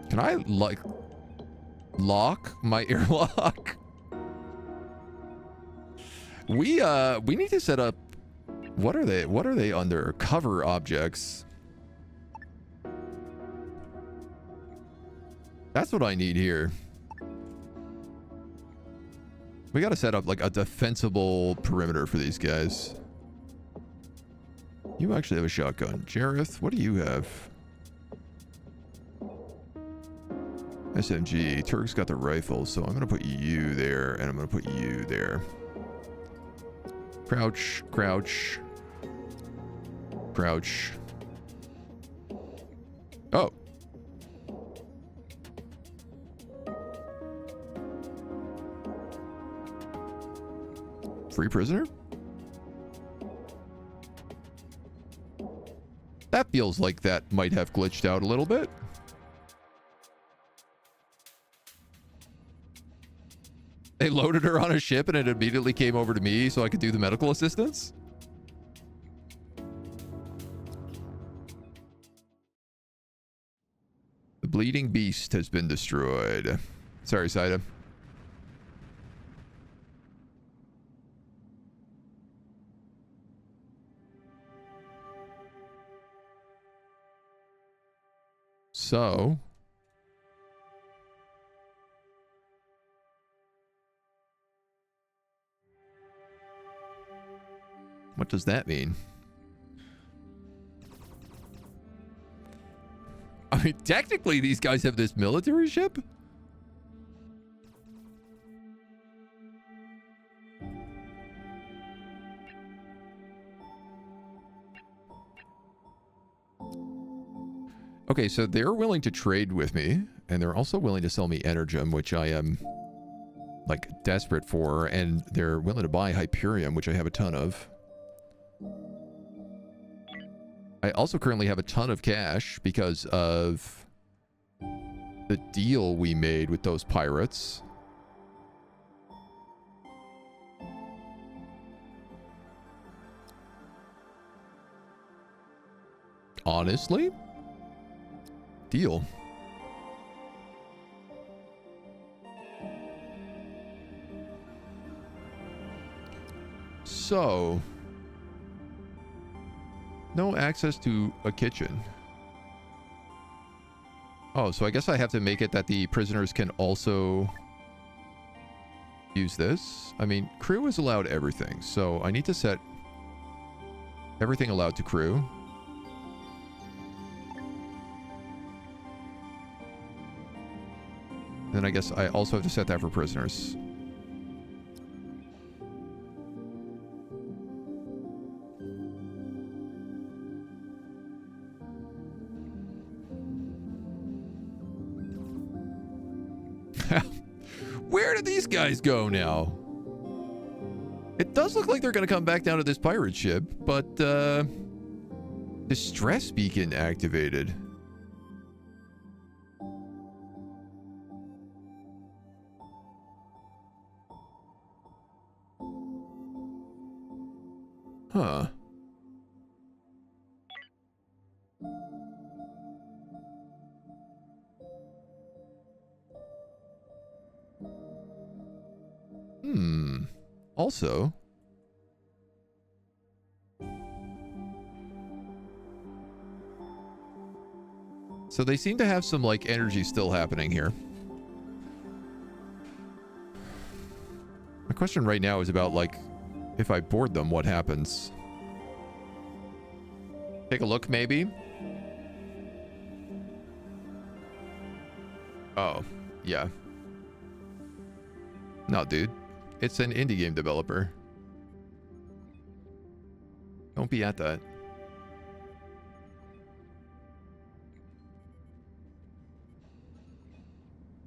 Can I, like, lock my airlock? We need to set up... What are they? What are they under? Cover objects. That's what I need here. We got to set up like a defensible perimeter for these guys. You actually have a shotgun. Jareth, what do you have? SMG. Turk's got the rifle, so I'm going to put you there, and I'm going to put you there. Crouch, crouch, crouch. Oh. Free prisoner? That feels like that might have glitched out a little bit. They loaded her on a ship and it immediately came over to me so I could do the medical assistance. The bleeding beast has been destroyed. Sorry, Saida. So... what does that mean? I mean, technically, these guys have this military ship. Okay, so they're willing to trade with me, and they're also willing to sell me Energem, which I am, like, desperate for, and they're willing to buy Hyperium, which I have a ton of. I also currently have a ton of cash because of the deal we made with those pirates. Honestly? Deal. So, no access to a kitchen. Oh, so I guess I have to make it that the prisoners can also use this. I mean, crew is allowed everything, so I need to set everything allowed to crew. Then I guess I also have to set that for prisoners. Where did these guys go now? It does look like they're going to come back down to this pirate ship, but distress beacon activated. Huh. Also, so they seem to have some, like, energy still happening here. My question right now is about, like, if I board them, what happens? Take a look, maybe? Oh, yeah. No, dude. It's an indie game developer. Don't be at that.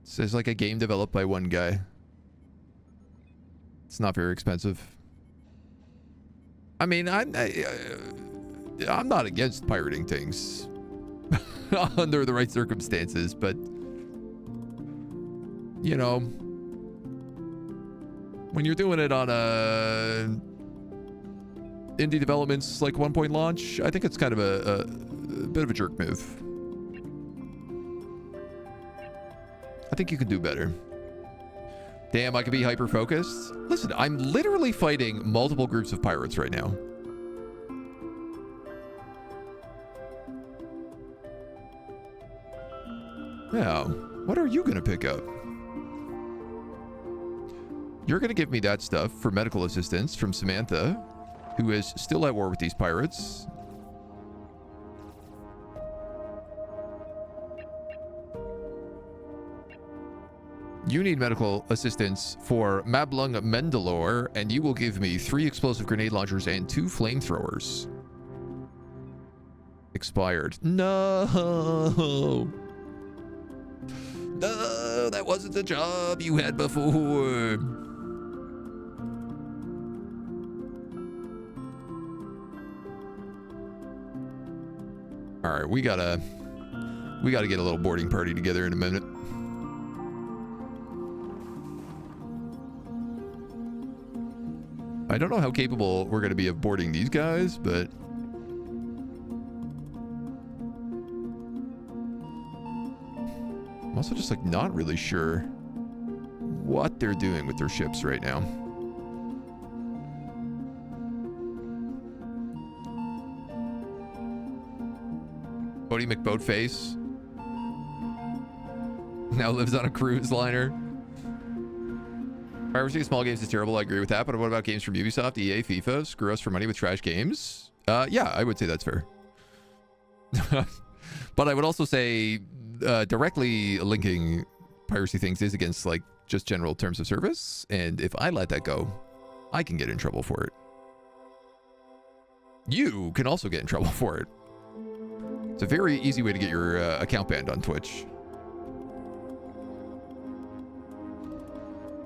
Says like a game developed by one guy. It's not very expensive. I mean, I'm not against pirating things under the right circumstances, but you know, when you're doing it on a indie developments like 1 point launch, I think it's kind of a bit of a jerk move. I think you could do better. Damn, I could be hyper-focused. Listen, I'm literally fighting multiple groups of pirates right now. Now, what are you going to pick up? You're going to give me that stuff for medical assistance from Samantha, who is still at war with these pirates. You need medical assistance for Mablung Mendalore, and you will give me 3 explosive grenade launchers and 2 flamethrowers. Expired. No! No, that wasn't the job you had before. All right, we gotta get a little boarding party together in a minute. I don't know how capable we're going to be of boarding these guys, but I'm also just like not really sure what they're doing with their ships right now. Bodie McBoatface now lives on a cruise liner. Piracy of small games is terrible. I agree with that. But what about games from Ubisoft, EA, FIFA? Screw us for money with trash games? Yeah, I would say that's fair. But I would also say directly linking piracy things is against like just general terms of service. And if I let that go, I can get in trouble for it. You can also get in trouble for it. It's a very easy way to get your account banned on Twitch.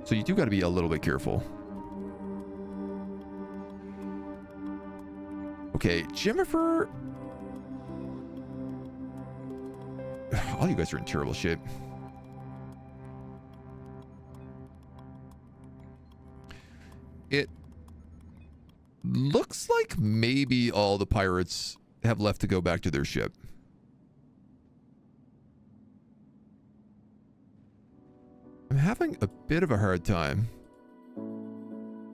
So you do got to be a little bit careful. Okay, Jennifer. All you guys are in terrible shape. It looks like maybe all the pirates have left to go back to their ship. I'm having a bit of a hard time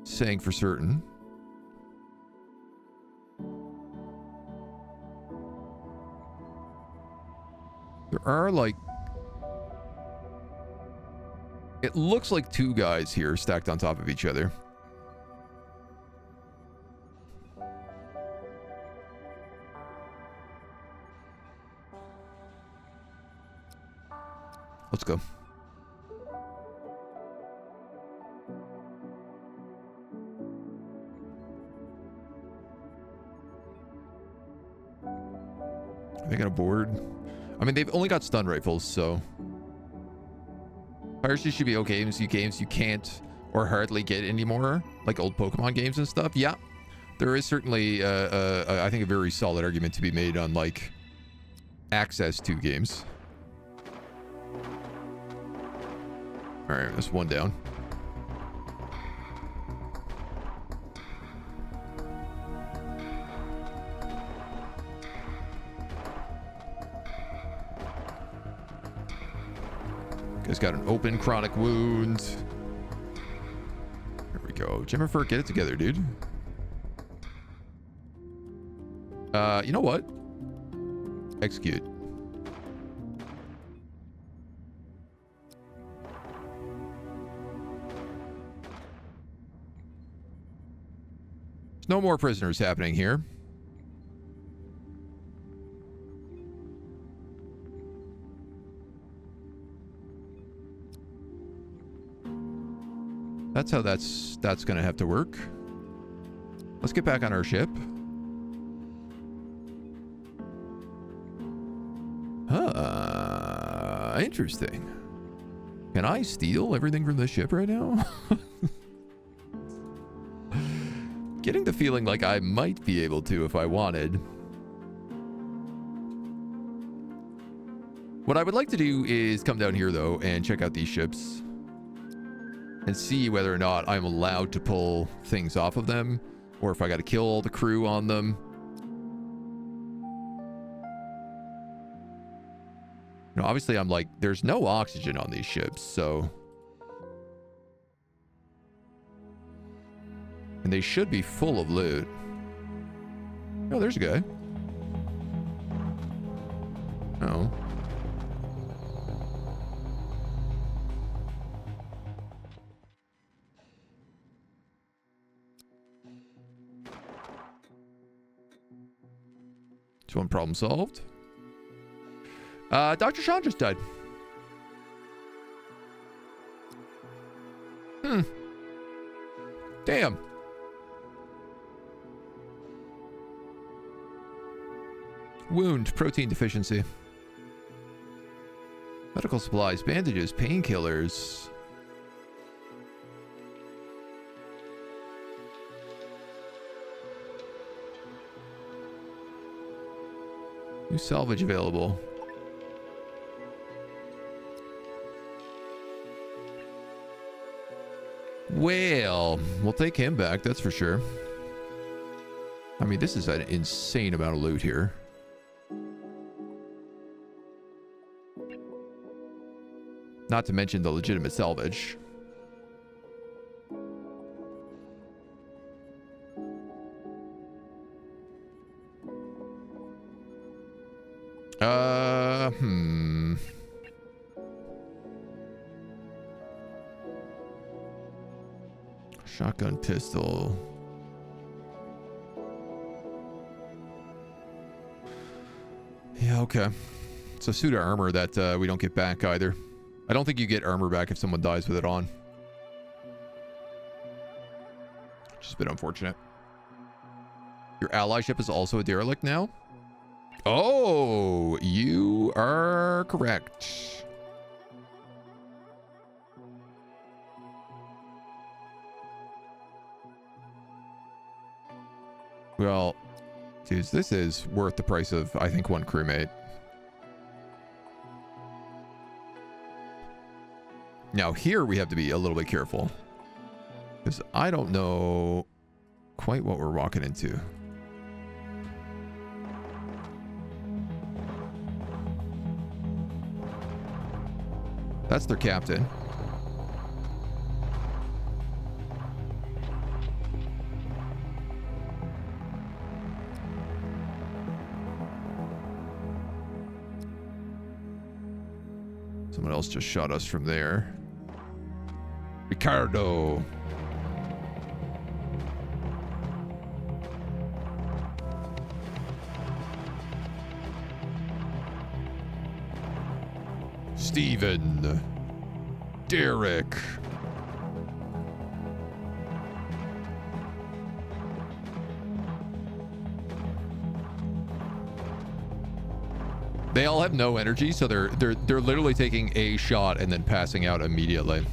saying for certain. There are like... It looks like two guys here stacked on top of each other. Let's go. Are they got a board? I mean, they've only got stun rifles, so... Piracy should be okay in a few games you can't or hardly get anymore, like old Pokemon games and stuff. Yeah, there is certainly, I think, a very solid argument to be made on, like, access to games. Alright, that's one down. Guy's got an open chronic wound. There we go. Jennifer, get it together, dude. You know what? Execute. There's no more prisoners happening here. That's how that's gonna have to work. Let's get back on our ship. Interesting. Can I steal everything from the ship right now? Getting the feeling like I might be able to if I wanted. What I would like to do is come down here, though, and check out these ships. And see whether or not I'm allowed to pull things off of them. Or if I got to kill all the crew on them. You know, obviously I'm like, there's no oxygen on these ships, so... And they should be full of loot. Oh, there's a guy. Oh. So one problem solved. Dr. Sean just died. Damn. Wound, protein deficiency. Medical supplies, bandages, painkillers. New salvage available. Well, we'll take him back, that's for sure. I mean, this is an insane amount of loot here. Not to mention the legitimate salvage. Shotgun pistol. Yeah, okay. It's a suit of armor that we don't get back either. I don't think you get armor back if someone dies with it on. Which is a bit unfortunate. Your ally ship is also a derelict now? Oh, you are correct. Well, dudes, this is worth the price of, I think, one crewmate. Now, here we have to be a little bit careful, because I don't know quite what we're walking into. That's their captain. Someone else just shot us from there. Ricardo. Steven. Derek. They all have no energy, so they're literally taking a shot and then passing out immediately.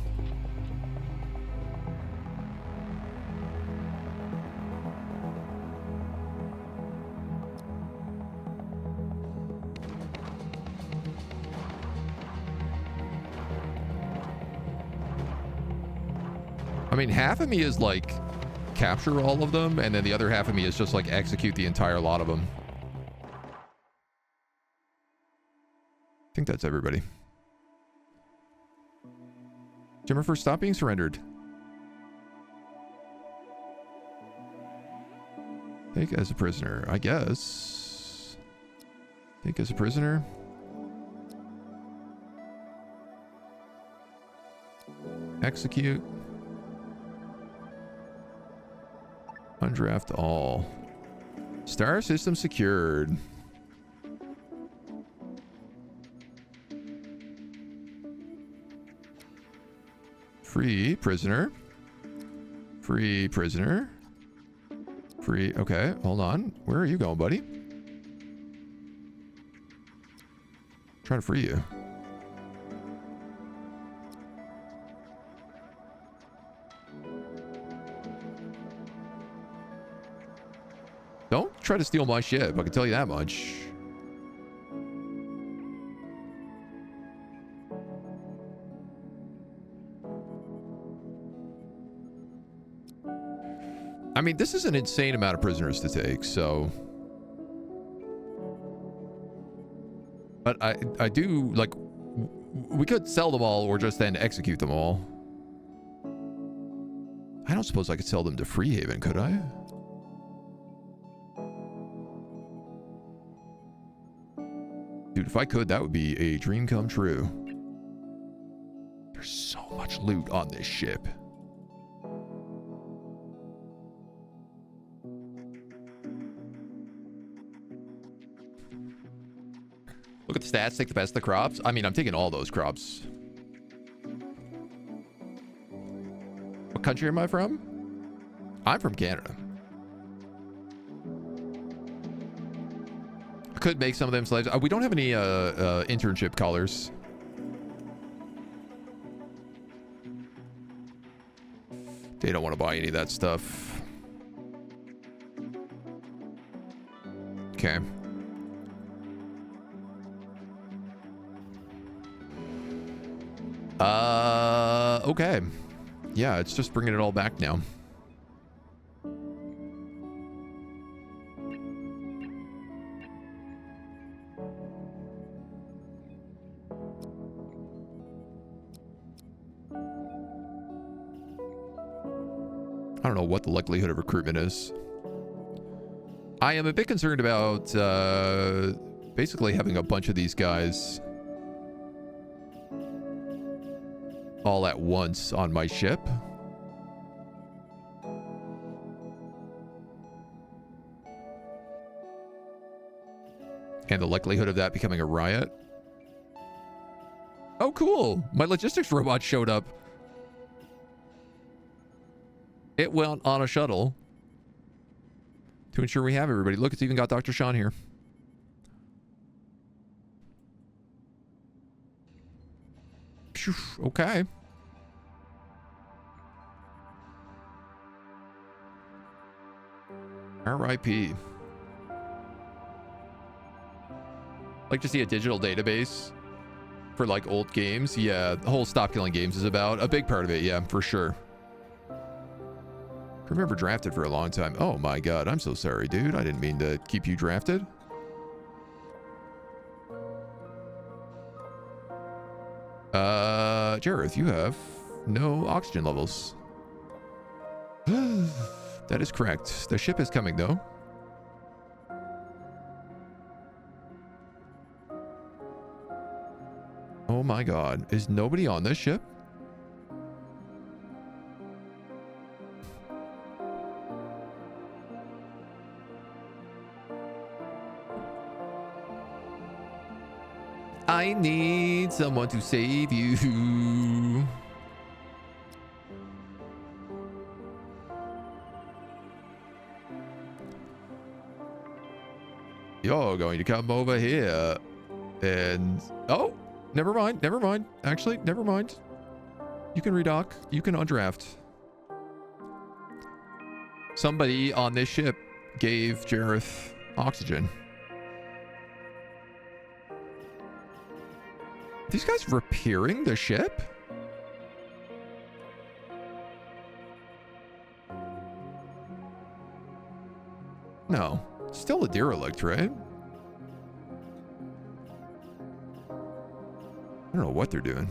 I mean, half of me is like capture all of them, and then the other half of me is just like execute the entire lot of them. I think that's everybody. Jimmerfer, stop being surrendered. Take as a prisoner, I guess. Take as a prisoner. Execute. Undraft all. Star system secured. Free prisoner. Free prisoner. Free. Okay, hold on. Where are you going, buddy? Trying to free you. Don't try to steal my ship, I can tell you that much. I mean, this is an insane amount of prisoners to take, so... But I do, like... We could sell them all or just then execute them all. I don't suppose I could sell them to Freehaven, could I? Dude, if I could, that would be a dream come true. There's so much loot on this ship. Look at the stats, take the best of the crops. I mean, I'm taking all those crops. What country am I from? I'm from Canada. Could make some of them slaves. We don't have any internship collars. They don't want to buy any of that stuff. Okay. Okay. Yeah, it's just bringing it all back now. I don't know what the likelihood of recruitment is. I am a bit concerned about basically having a bunch of these guys all at once on my ship. And the likelihood of that becoming a riot. Oh, cool. My logistics robot showed up. It went on a shuttle to ensure we have everybody. Look, it's even got Dr. Sean here. Phew, okay. R.I.P. Like to see a digital database for like old games. Yeah, the whole Stop Killing Games is about a big part of it. Yeah, for sure. I remember drafted for a long time. Oh my god, I'm so sorry, dude. I didn't mean to keep you drafted. Jareth, you have no oxygen levels. That is correct. The ship is coming though. Oh my god, is nobody on this ship? I need someone to save you. You're going to come over here and... Oh, never mind. Never mind. Actually, never mind. You can redock. You can undraft. Somebody on this ship gave Jareth oxygen. These guys repairing the ship? No. Still a derelict, right? I don't know what they're doing.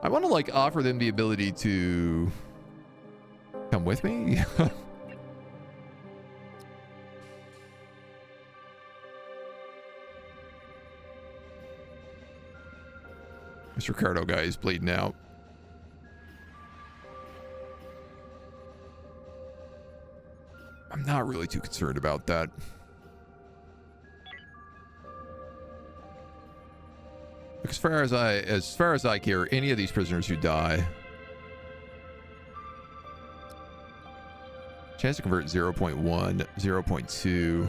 I want to like offer them the ability to come with me. This Ricardo guy is bleeding out. I'm not really too concerned about that. As far as I care, any of these prisoners who die, chance to convert 0.1, 0.2,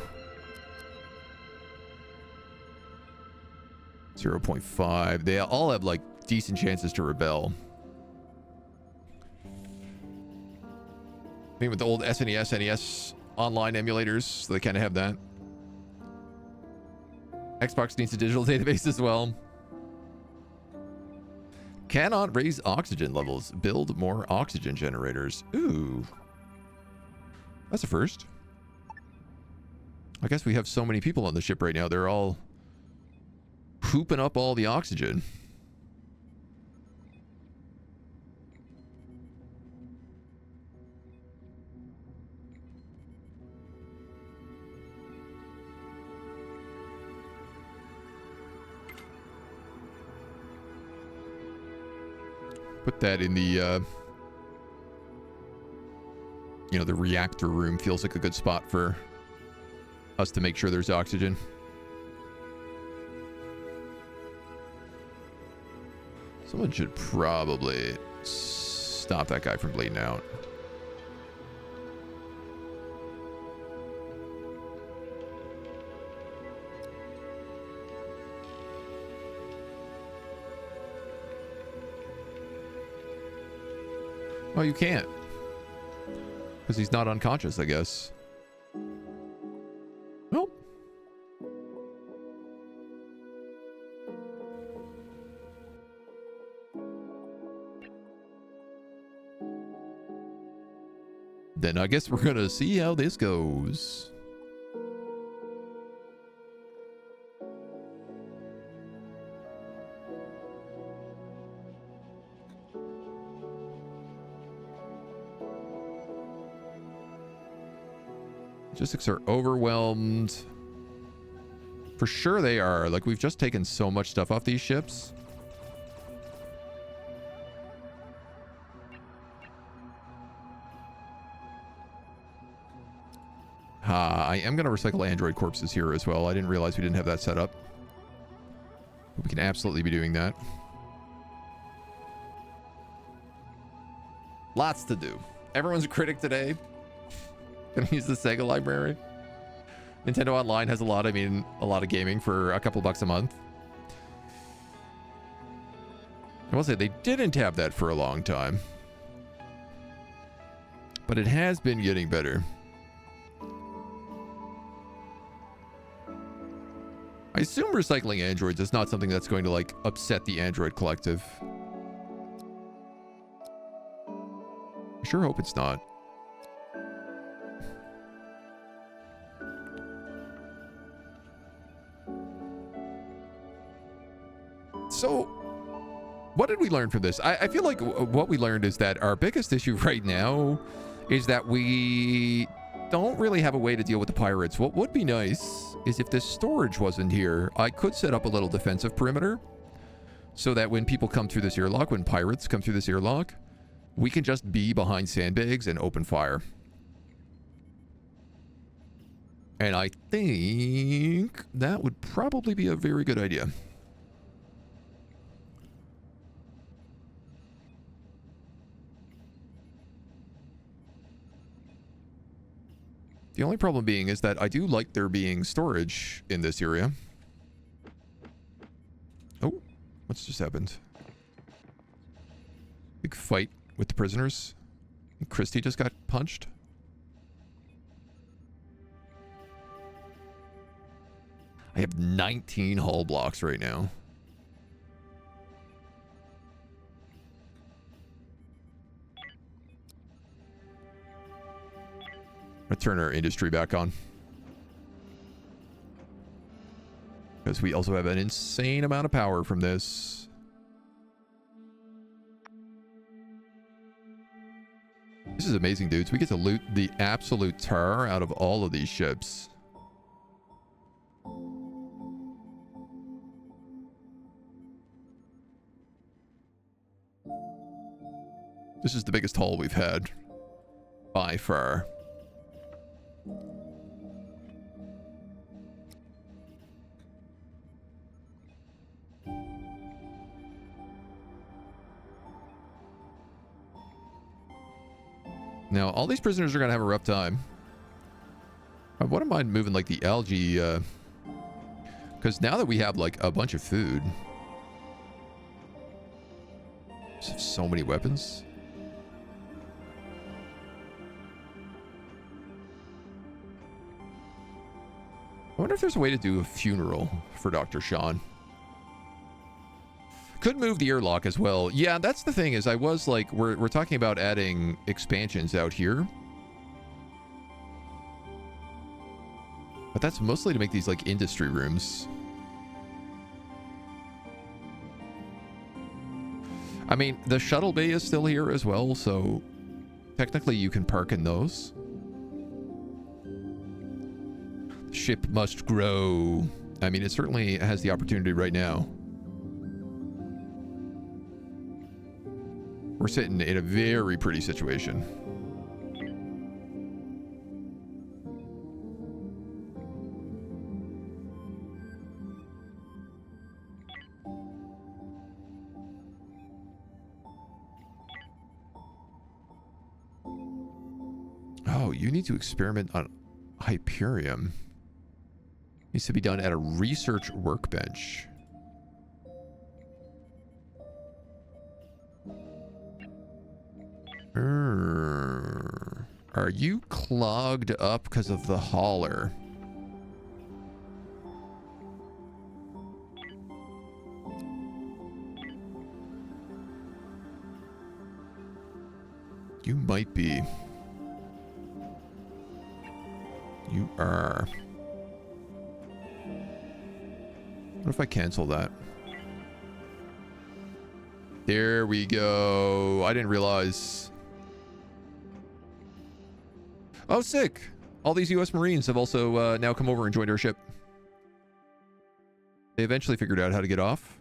0.5. They all have like decent chances to rebel. I mean, with the old SNES, NES online emulators, they kind of have that. Xbox needs a digital database as well. Cannot raise oxygen levels. Build more oxygen generators. Ooh. That's a first. I guess we have so many people on the ship right now. They're all pooping up all the oxygen. Put that in the, you know, the reactor room. Feels like a good spot for us to make sure there's oxygen. Someone should probably stop that guy from bleeding out. Well, you can't. Because he's not unconscious, I guess. Well. Then I guess we're going to see how this goes. Logistics are overwhelmed. For sure they are. Like, we've just taken so much stuff off these ships. I am going to recycle android corpses here as well. I didn't realize we didn't have that set up. We can absolutely be doing that. Lots to do. Everyone's a critic today. Gonna use the Sega library. Nintendo Online has a lot, I mean, a lot of gaming for a couple bucks a month. I will say they didn't have that for a long time. But it has been getting better. I assume recycling androids is not something that's going to, like, upset the Android collective. I sure hope it's not. So, what did we learn from this? I feel like what we learned is that our biggest issue right now is that we don't really have a way to deal with the pirates. What would be nice is if this storage wasn't here, I could set up a little defensive perimeter so that when people come through this airlock, when pirates come through this airlock, we can just be behind sandbags and open fire. And I think that would probably be a very good idea. The only problem being is that I do like there being storage in this area. Oh, what's just happened? Big fight with the prisoners. Christie just got punched. I have 19 hull blocks right now. I'm gonna turn our industry back on. Because we also have an insane amount of power from this. This is amazing, dudes. We get to loot the absolute tar out of all of these ships. This is the biggest haul we've had by far. Now, all these prisoners are going to have a rough time. I wouldn't mind moving, like, the algae, because now that we have, like, a bunch of food... So many weapons. I wonder if there's a way to do a funeral for Dr. Sean. Could move the airlock as well. Yeah, that's the thing is I was like, we're talking about adding expansions out here. But that's mostly to make these like industry rooms. I mean, the shuttle bay is still here as well, so technically you can park in those. Ship must grow. I mean, it certainly has the opportunity right now. We're sitting in a very pretty situation. Oh, you need to experiment on Hyperium. Needs to be done at a research workbench. Are you clogged up because of the hauler? You might be. You are. What if I cancel that? There we go. I didn't realize. Oh, sick. All these U.S. Marines have also now come over and joined our ship. They eventually figured out how to get off.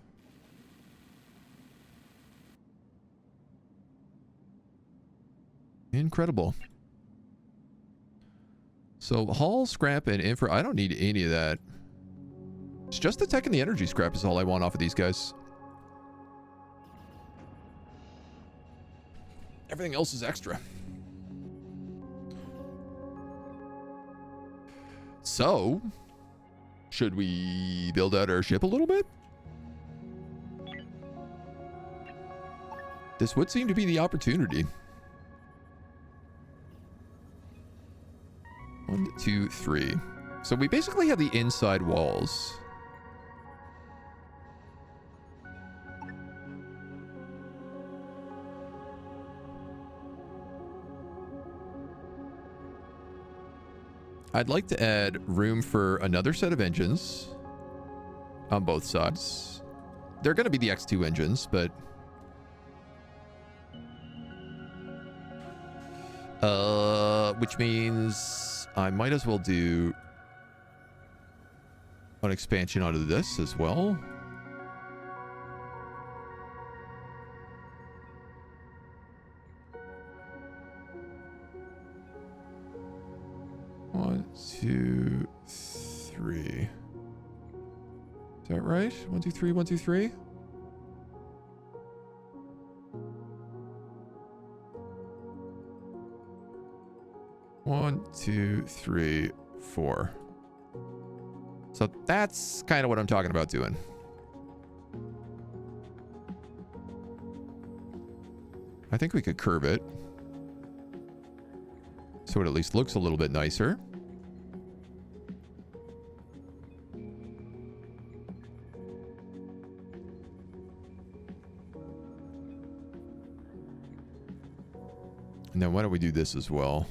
Incredible. So, hull, scrap, and infra. I don't need any of that. It's just the tech and the energy scrap is all I want off of these guys. Everything else is extra. So, should we build out our ship a little bit? This would seem to be the opportunity. 1, 2, 3. So we basically have the inside walls. I'd like to add room for another set of engines on both sides. They're going to be the X2 engines, but which means I might as well do an expansion onto this as well. One, two, three. Is that right? 1, 2, 3, 1, 2, 3. One, two, three, 4. So that's kind of what I'm talking about doing. I think we could curve it so it at least looks a little bit nicer. And then why don't we do this as well?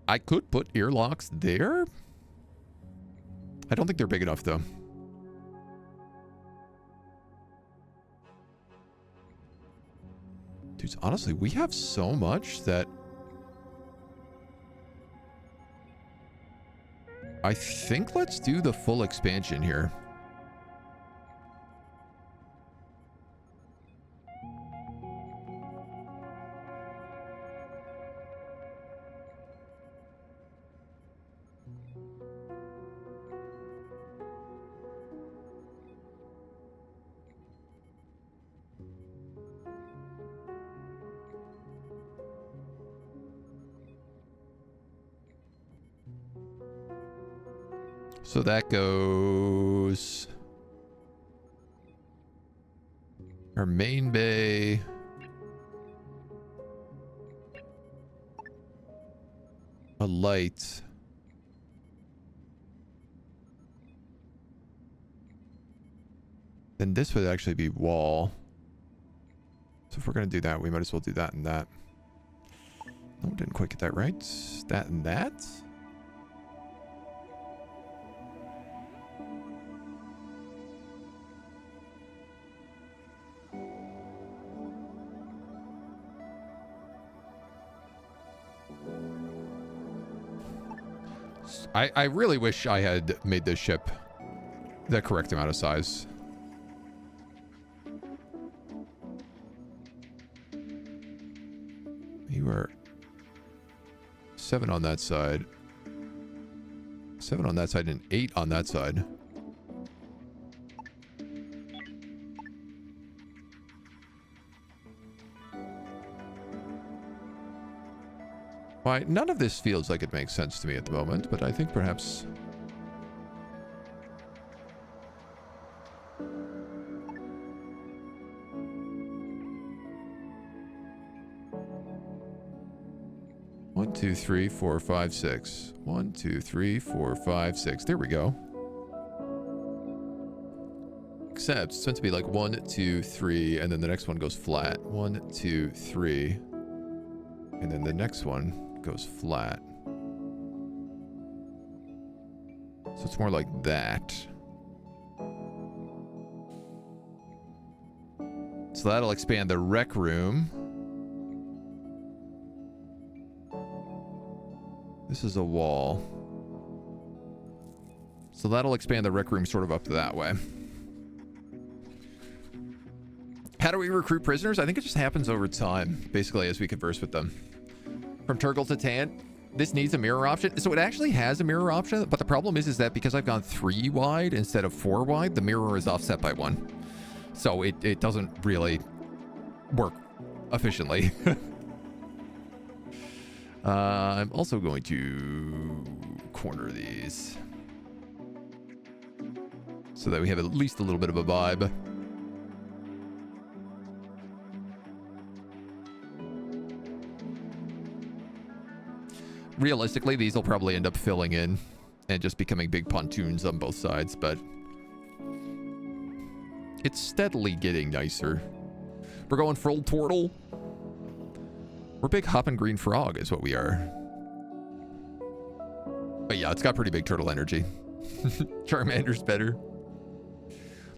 I could put earlocks there. I don't think they're big enough, though. Dude, honestly, we have so much that I think let's do the full expansion here. So that goes our main bay, a light, then this would actually be wall. So if we're going to do that, we might as well do that and that. No, didn't quite get that right. That and that. I really wish I had made this ship the correct amount of size. You are 7 on that side. 7 on that side and 8 on that side. Why, none of this feels like it makes sense to me at the moment, but I think perhaps... One, two, three, four, 5, 6. 1, 2, 3, 4, 5, 6. There we go. Except it's meant to be like 1, 2, 3, and then the next one goes flat. 1, 2, 3. And then the next one goes flat. So it's more like that. So that'll expand the rec room. This is a wall. So that'll expand the rec room sort of up that way. How do we recruit prisoners? I think it just happens over time, basically, as we converse with them. From Turgle to Tant, This needs a mirror option. So it actually has a mirror option, but the problem is that because I've gone 3 wide instead of 4 wide, the mirror is offset by 1. So it doesn't really work efficiently. I'm also going to corner these so that we have at least a little bit of a vibe. Realistically, these will probably end up filling in and just becoming big pontoons on both sides, but it's steadily getting nicer. We're going full turtle. We're big hopping green frog is what we are. But yeah, it's got pretty big turtle energy. Charmander's better.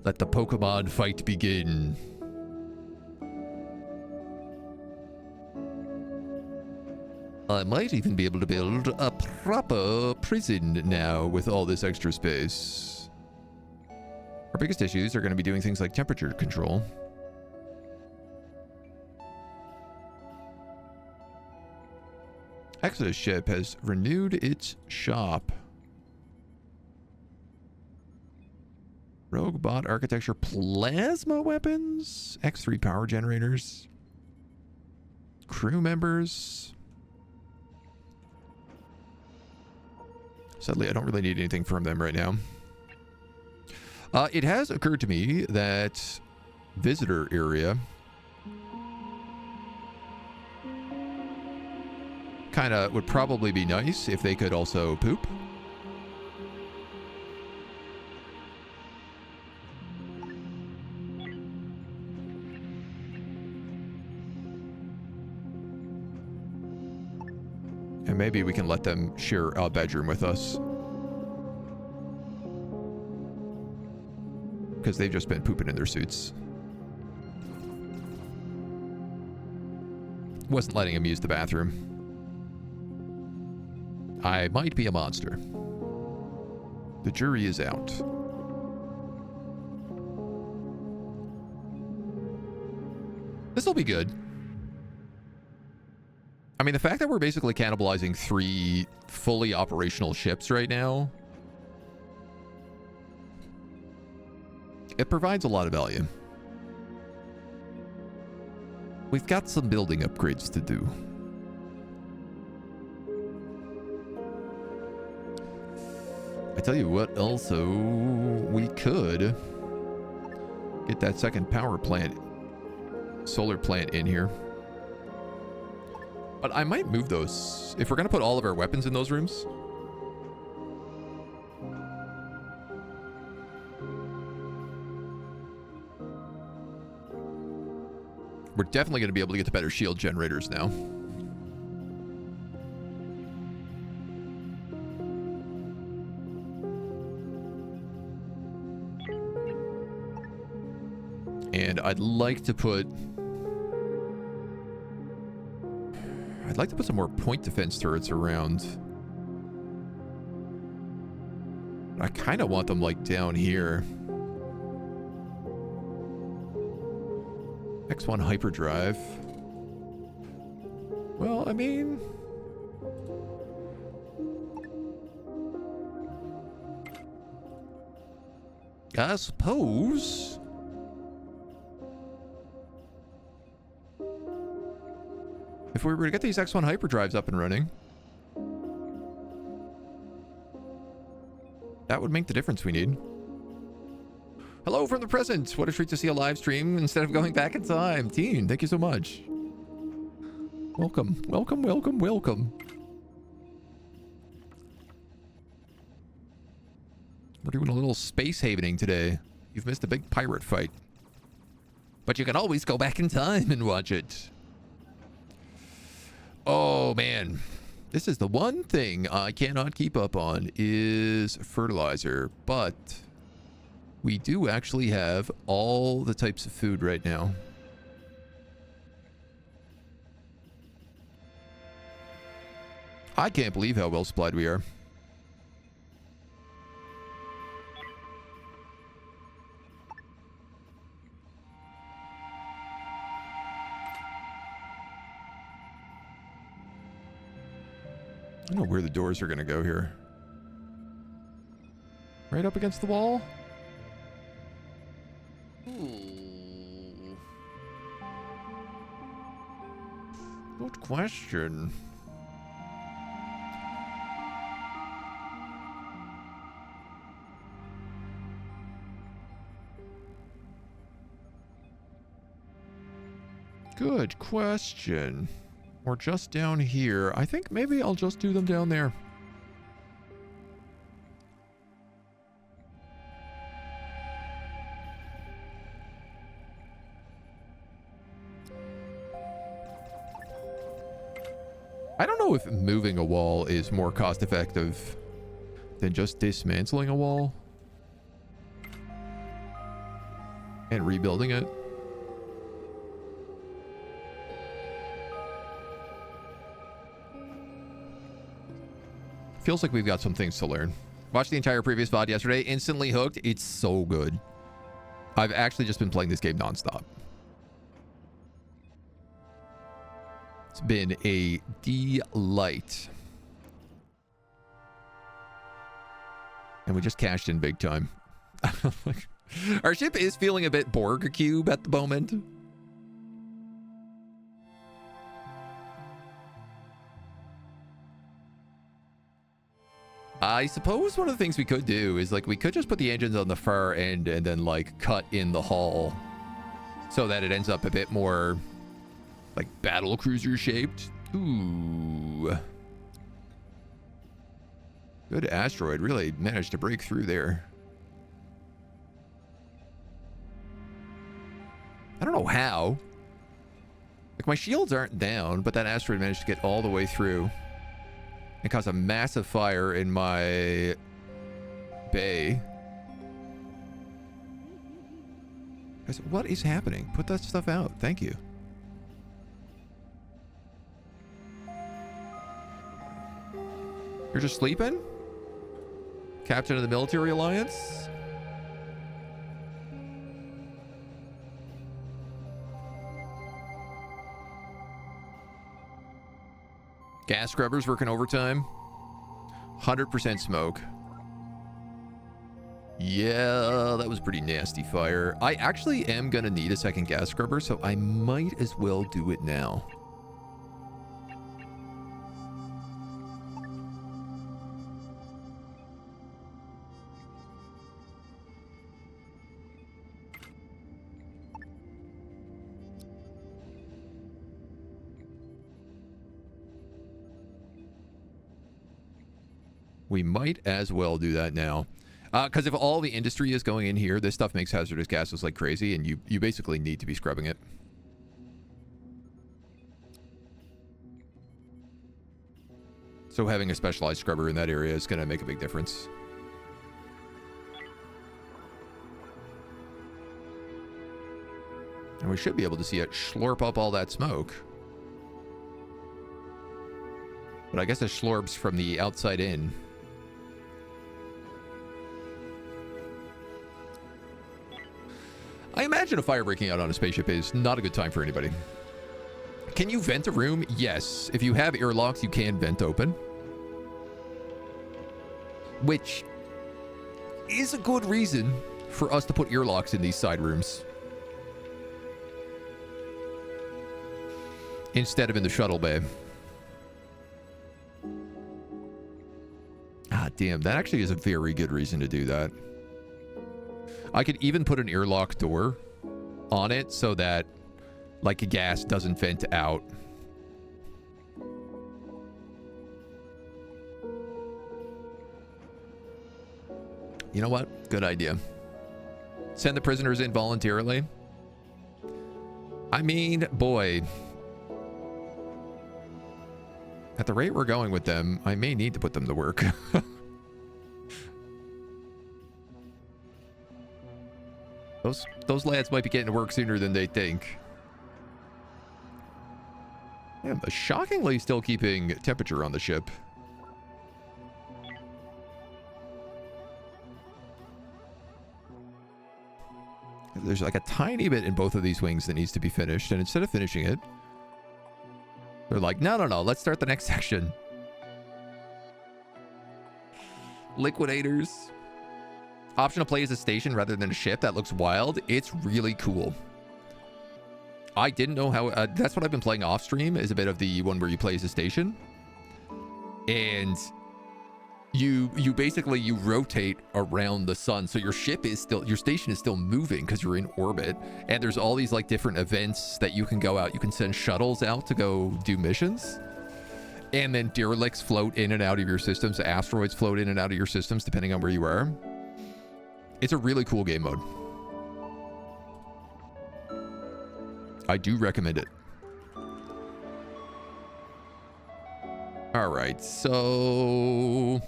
Let the Pokemon fight begin. I might even be able to build a proper prison now with all this extra space. Our biggest issues are going to be doing things like temperature control. Exodus ship has renewed its shop. Rogue bot architecture, plasma weapons, X3 power generators, crew members. Sadly, I don't really need anything from them right now. It has occurred to me that visitor area kind of would probably be nice if they could also poop. And maybe we can let them share a bedroom with us. Because they've just been pooping in their suits. Wasn't letting them use the bathroom. I might be a monster. The jury is out. This'll be good. I mean, the fact that we're basically cannibalizing 3 fully operational ships right now, it provides a lot of value. We've got some building upgrades to do. I tell you what, also, we could get that second power plant, solar plant in here. But I might move those. If we're going to put all of our weapons in those rooms. We're definitely going to be able to get the better shield generators now. And I'd like to put some more point defense turrets around. I kind of want them like down here. X1 hyperdrive. Well, I mean, I suppose. If we were to get these X1 hyperdrives up and running, that would make the difference we need. Hello from the present. What a treat to see a live stream instead of going back in time. Teen, thank you so much. Welcome, welcome, welcome, welcome. We're doing a little space havening today. You've missed a big pirate fight. But you can always go back in time and watch it. Oh, man. This is the one thing I cannot keep up on is fertilizer. But we do actually have all the types of food right now. I can't believe how well supplied we are. I don't know where the doors are going to go here. Right up against the wall? Ooh. Good question. Good question. Or just down here. I think maybe I'll just do them down there. I don't know if moving a wall is more cost effective than just dismantling a wall and rebuilding it. Feels like we've got some things to learn. Watched the entire previous VOD yesterday. Instantly hooked. It's so good. I've actually just been playing this game nonstop. It's been a delight. And we just cashed in big time. Our ship is feeling a bit Borg cube at the moment. I suppose one of the things we could do is, like, we could just put the engines on the far end and then, like, cut in the hull so that it ends up a bit more, like, battle cruiser shaped. Ooh. Good asteroid. Really managed to break through there. I don't know how. Like, my shields aren't down, but that asteroid managed to get all the way through and cause a massive fire in my bay. Guys, what is happening? Put that stuff out. Thank you. You're just sleeping? Captain of the Military Alliance? Gas scrubbers working overtime. 100% smoke. Yeah, that was pretty nasty fire. I actually am gonna need a second gas scrubber, so I might as well do it now. We might as well do that now. Because if all the industry is going in here, this stuff makes hazardous gases like crazy, and you basically need to be scrubbing it. So having a specialized scrubber in that area is going to make a big difference. And we should be able to see it slurp up all that smoke. But I guess it slurps from the outside in. I imagine a fire breaking out on a spaceship is not a good time for anybody. Can you vent a room? Yes. If you have airlocks, you can vent open. Which is a good reason for us to put airlocks in these side rooms instead of in the shuttle bay. Ah, damn. That actually is a very good reason to do that. I could even put an airlock door on it so that, like, a gas doesn't vent out. You know what? Good idea. Send the prisoners in voluntarily. I mean, boy. At the rate we're going with them, I may need to put them to work. Those lads might be getting to work sooner than they think. Yeah, but shockingly still keeping temperature on the ship. There's like a tiny bit in both of these wings that needs to be finished, and instead of finishing it, they're like, no, let's start the next section. Liquidators. Option to play as a station rather than a ship. That looks wild. It's really cool. I didn't know how... that's what I've been playing off stream, is a bit of the one where you play as a station. And you basically, you rotate around the sun. So your ship is still... your station is still moving because you're in orbit. And there's all these like different events that you can go out. You can send shuttles out to go do missions. And then derelicts float in and out of your systems. Asteroids float in and out of your systems depending on where you are. It's a really cool game mode. I do recommend it. All right, so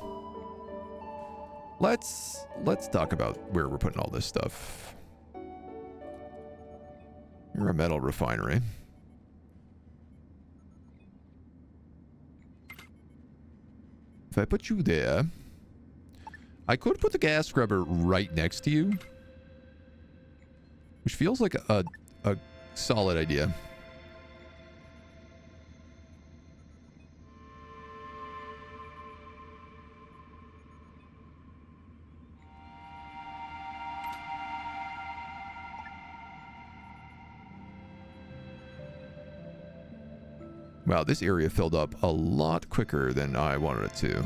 let's talk about where we're putting all this stuff. You're a metal refinery. If I put you there, I could put the gas scrubber right next to you, which feels like a solid idea. Wow, this area filled up a lot quicker than I wanted it to.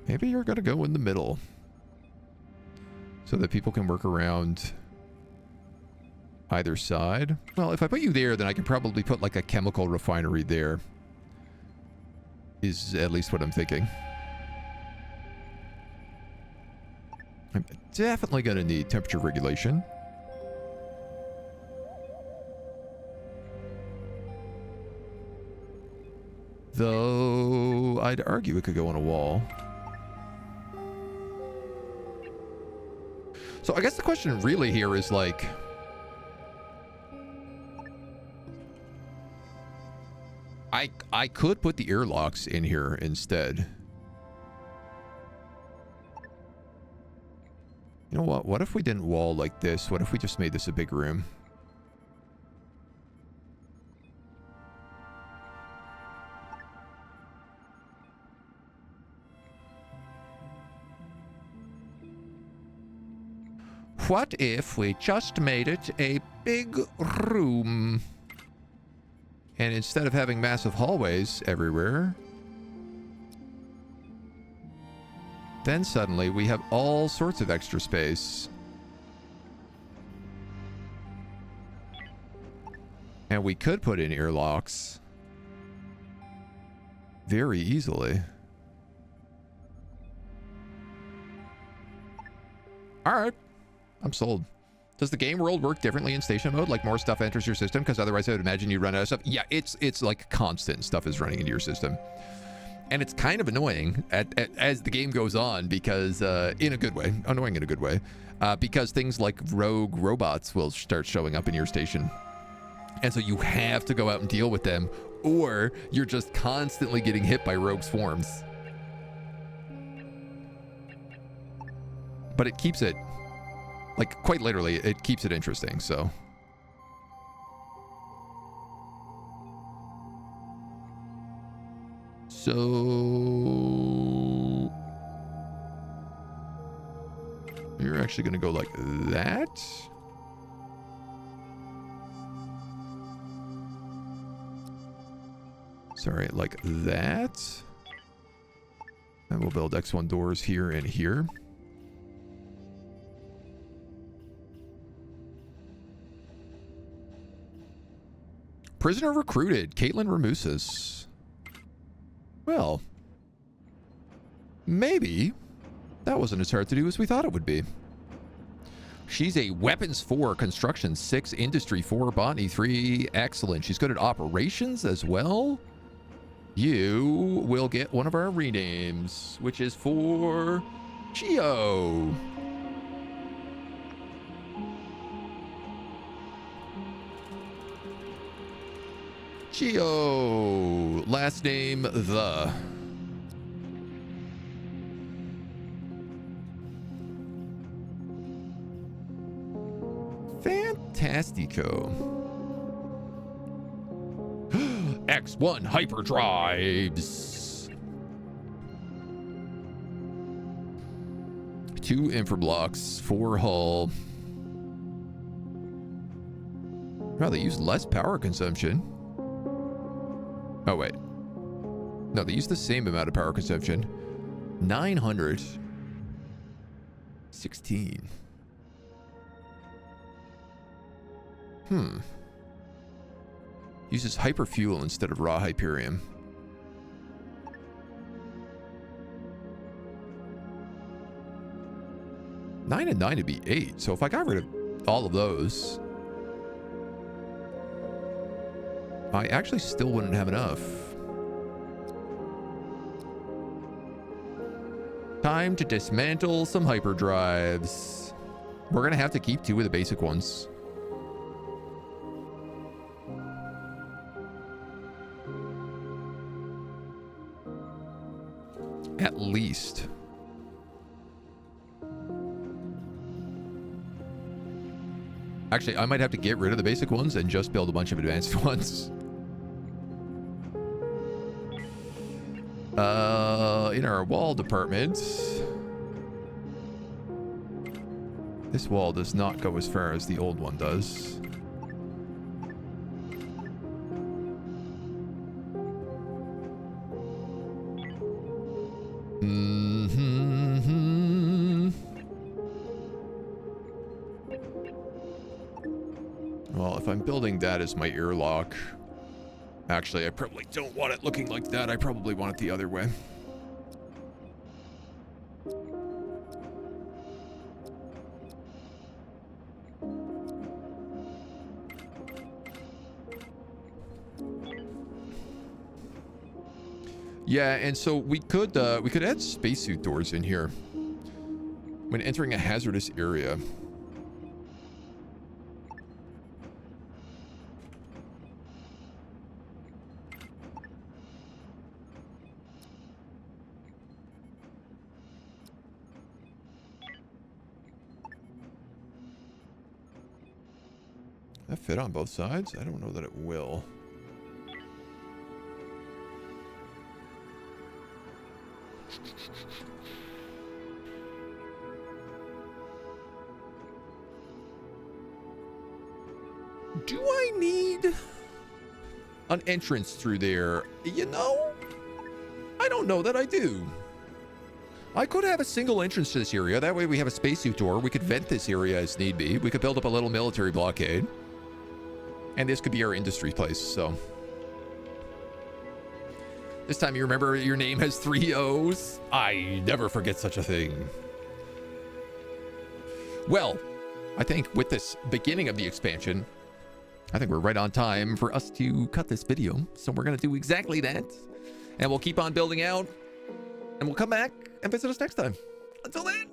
Maybe you're going to go in the middle so that people can work around either side. Well, if I put you there, then I can probably put like a chemical refinery there, is at least what I'm thinking. I'm definitely going to need temperature regulation. Though I'd argue it could go on a wall. So I guess the question really here is like, I could put the airlocks in here instead. You know what? What if we didn't wall like this? What if we just made this a big room? What if we just made it a big room? And instead of having massive hallways everywhere, then suddenly we have all sorts of extra space. And we could put in airlocks very easily. All right. I'm sold. Does the game world work differently in station mode? Like more stuff enters your system? Because otherwise I would imagine you run out of stuff. Yeah, it's like constant stuff is running into your system. And it's kind of annoying as the game goes on because, in a good way, annoying in a good way, because things like rogue robots will start showing up in your station. And so you have to go out and deal with them, or you're just constantly getting hit by rogue swarms. But it keeps it, like, quite literally, it keeps it interesting, so. So, you're actually going to go like that. Sorry, like that. And we'll build X1 doors here and here. Prisoner recruited, Caitlin Ramusas. Well, maybe that wasn't as hard to do as we thought it would be. She's a weapons 4, construction 6, industry 4, botany 3. Excellent. She's good at operations as well. You will get one of our renames, which is for Geo. Geo. Last name, the. Fantastico. X1 hyperdrives. 2 infrablocks, 4 hull. Wow, they use less power consumption. Oh, wait. No, they use the same amount of power consumption. 916. Uses hyperfuel instead of raw Hyperium. 9 and 9 would be 8. So if I got rid of all of those, I actually still wouldn't have enough. Time to dismantle some hyperdrives. We're gonna have to keep 2 of the basic ones. At least. Actually, I might have to get rid of the basic ones and just build a bunch of advanced ones. In our wall department, this wall does not go as far as the old one does. Well, if I'm building that as my airlock, actually, I probably don't want it looking like that. I probably want it the other way. Yeah, and so we could add spacesuit doors in here when entering a hazardous area. That fit on both sides? I don't know that it will. Do I need an entrance through there? You know, I don't know that I do. I could have a single entrance to this area. That way we have a spacesuit door. We could vent this area as need be. We could build up a little military blockade. And this could be our industry place, so. This time you remember your name has 3 O's? I never forget such a thing. Well, I think with this beginning of the expansion, I think we're right on time for us to cut this video. So we're going to do exactly that. And we'll keep on building out. And we'll come back and visit us next time. Until then.